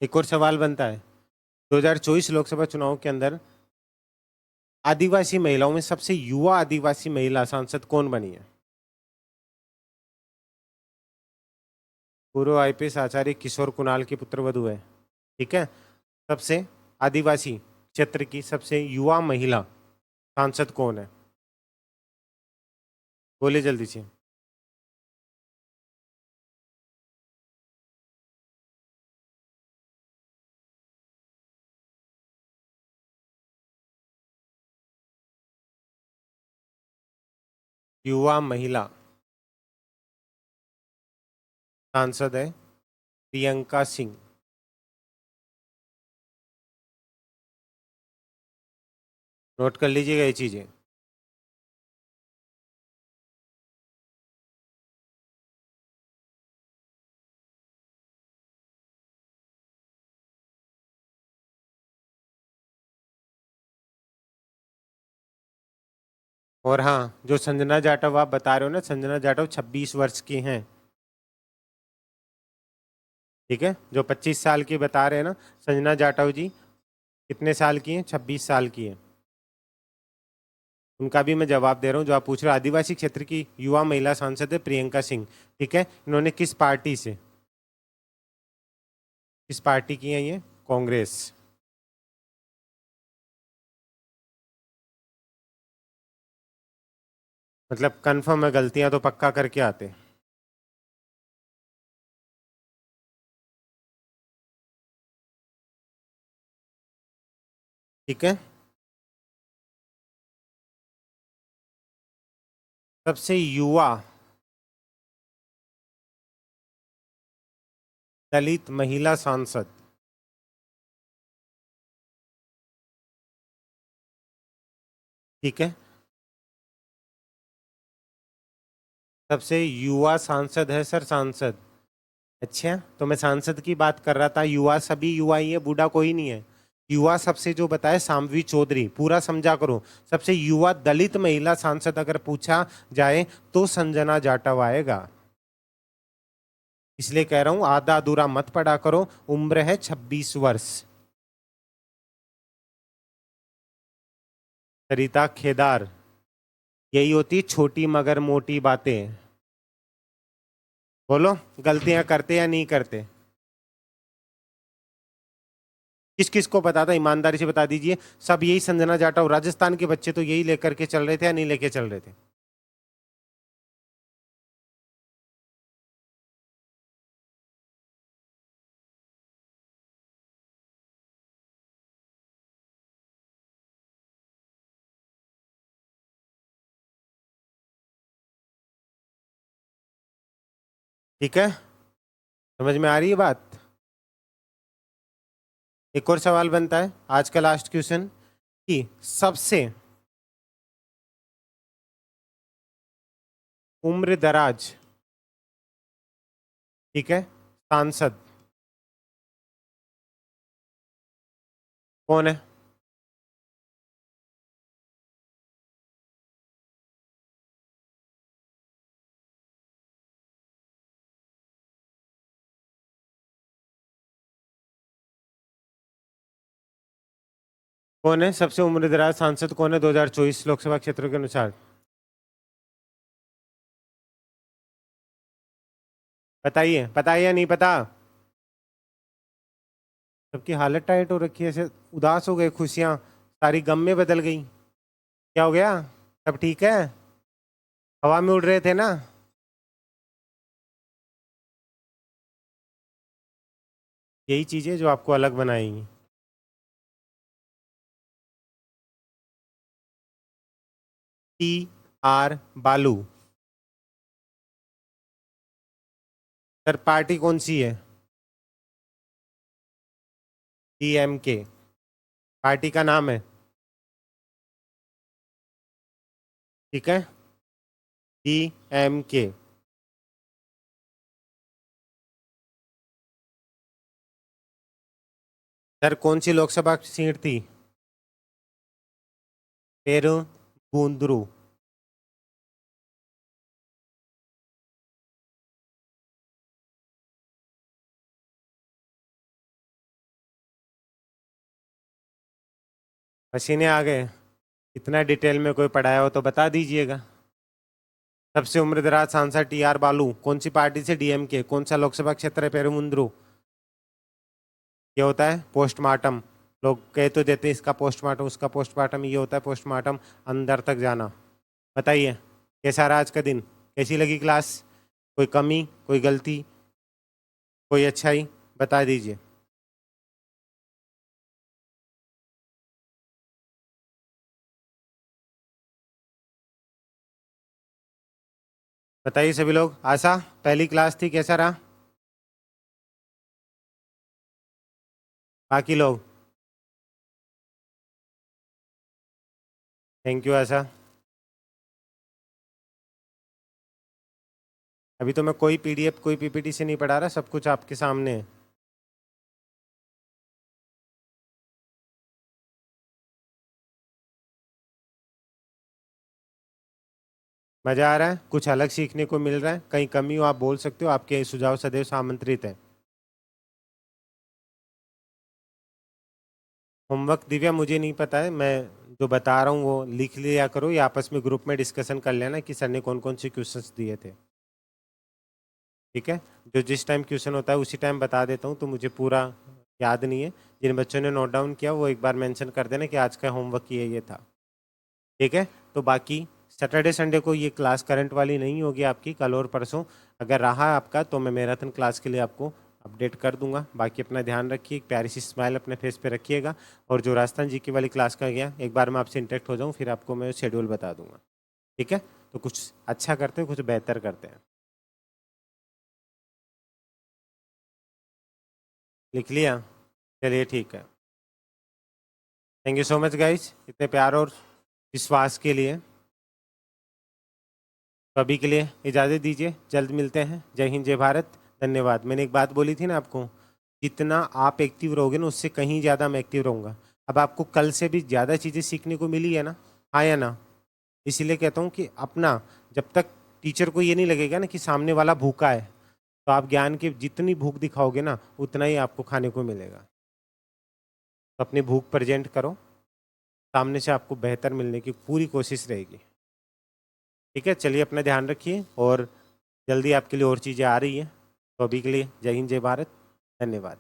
एक और सवाल बनता है, 2024 लोकसभा चुनाव के अंदर आदिवासी महिलाओं में सबसे युवा आदिवासी महिला सांसद कौन बनी है? पूर्व आईपीएस आचार्य किशोर कुणाल की पुत्रवधु है। ठीक है, सबसे आदिवासी क्षेत्र की सबसे युवा महिला सांसद कौन है? बोले जल्दी से। युवा महिला सांसद है प्रियंका सिंह। नोट कर लीजिएगा ये चीजें। और हाँ, जो संजना जाटव आप बता रहे हो ना, संजना जाटव 26 वर्ष की हैं। ठीक है, जो 25 साल की बता रहे हैं ना, संजना जाटव जी कितने साल की हैं? 26 साल की हैं। उनका भी मैं जवाब दे रहा हूँ जो आप पूछ रहे हो। आदिवासी क्षेत्र की युवा महिला सांसद है प्रियंका सिंह। ठीक है, इन्होंने किस पार्टी से, किस पार्टी की है ये? कांग्रेस। मतलब कंफर्म है, गलतियां तो पक्का करके आते। ठीक है, सबसे युवा दलित महिला सांसद। ठीक है, सबसे युवा सांसद है सर, सांसद। अच्छा, तो मैं सांसद की बात कर रहा था। युवा सभी युवा ही है, बूढ़ा कोई नहीं है। युवा सबसे जो बताए सामवी चौधरी, पूरा समझा करो। सबसे युवा दलित महिला सांसद अगर पूछा जाए तो संजना जाटव आएगा। इसलिए कह रहा हूं आधा अधूरा मत पढ़ा करो। उम्र है 26 वर्ष। सरिता खेदार। यही होती छोटी मगर मोटी बातें। बोलो, गलतियां करते या नहीं करते? किस किस को पता था, ईमानदारी से बता दीजिए। सब यही संजना जाटव, राजस्थान के बच्चे तो यही लेकर के चल रहे थे या नहीं लेके चल रहे थे? ठीक है, समझ में आ रही है बात? एक और सवाल बनता है आज का लास्ट क्वेश्चन, कि सबसे उम्र दराज, ठीक है, सांसद कौन है? कौन है सबसे उम्र दराज सांसद? कौन है 2024 लोकसभा क्षेत्रों के अनुसार? बताइए, पता है या नहीं पता? सबकी हालत टाइट हो रखी है, ऐसे उदास हो गए, खुशियां सारी गम में बदल गई। क्या हो गया? सब ठीक है? हवा में उड़ रहे थे ना? यही चीजें जो आपको अलग बनाएंगी। टी आर बालू। सर पार्टी कौन सी है? डीएमके पार्टी का नाम है। ठीक है, डीएमके। सर कौन सी लोकसभा सीट थी? पेरुबुंद्रू। पसीने आ गए? इतना डिटेल में कोई पढ़ाया हो तो बता दीजिएगा। सबसे उम्रदराज सांसद टी आर बालू, कौन सी पार्टी से? डीएमके। कौन सा लोकसभा क्षेत्र है? पेरुबुंद्रू। ये होता है पोस्टमार्टम। लोग कह तो देते हैं इसका पोस्टमार्टम, उसका पोस्टमार्टम, ये होता है पोस्टमार्टम, अंदर तक जाना। बताइए, कैसा रहा आज का दिन? कैसी लगी क्लास? कोई कमी, कोई गलती, कोई अच्छाई, बता दीजिए। बताइए सभी लोग। आशा, पहली क्लास थी, कैसा रहा? बाकी लोग? थैंक यू आशा। अभी तो मैं कोई पीडीएफ कोई पीपीटी से नहीं पढ़ा रहा, सब कुछ आपके सामने है। मजा आ रहा है? कुछ अलग सीखने को मिल रहा है? कहीं कमी हो आप बोल सकते हो, आपके सुझाव सदैव आमंत्रित है। होमवर्क दिव्या मुझे नहीं पता है, मैं जो बता रहा हूँ वो लिख लिया करो या आपस में ग्रुप में डिस्कशन कर लेना कि सर ने कौन कौन से क्वेश्चंस दिए थे। ठीक है, जो जिस टाइम क्वेश्चन होता है उसी टाइम बता देता हूँ, तो मुझे पूरा याद नहीं है। जिन बच्चों ने नोट डाउन किया वो एक बार मेंशन कर देना कि आज का होमवर्क ये था। ठीक है, तो बाकी सैटरडे संडे को ये क्लास करंट वाली नहीं होगी आपकी, कल और परसों अगर रहा आपका तो मैं मैराथन क्लास के लिए आपको अपडेट कर दूंगा। बाकी अपना ध्यान रखिए, एक प्यारी सी स्माइल अपने फेस पे रखिएगा। और जो राजस्थान जी की वाली क्लास का गया, एक बार मैं आपसे इंटरेक्ट हो जाऊँ फिर आपको मैं शेड्यूल बता दूंगा। ठीक है, तो कुछ अच्छा करते हैं, कुछ बेहतर करते हैं। लिख लिया? चलिए ठीक है। Thank you so much guys, इतने प्यार और विश्वास के लिए। तो अभी के लिए इजाज़त दीजिए, जल्द मिलते हैं। जय हिंद, जय भारत, धन्यवाद। मैंने एक बात बोली थी ना आपको, जितना आप एक्टिव रहोगे ना उससे कहीं ज़्यादा मैं एक्टिव रहूँगा। अब आपको कल से भी ज़्यादा चीज़ें सीखने को मिली है ना, हाँ या ना? इसीलिए कहता हूँ कि अपना, जब तक टीचर को ये नहीं लगेगा ना कि सामने वाला भूखा है, तो आप ज्ञान की जितनी भूख दिखाओगे ना उतना ही आपको खाने को मिलेगा। तो अपनी भूख प्रेजेंट करो, सामने से आपको बेहतर मिलने की पूरी कोशिश रहेगी। ठीक है, चलिए अपना ध्यान रखिए और जल्दी आपके लिए और चीज़ें आ रही हैं। तो अभी के लिए जय हिंद, जय भारत, धन्यवाद।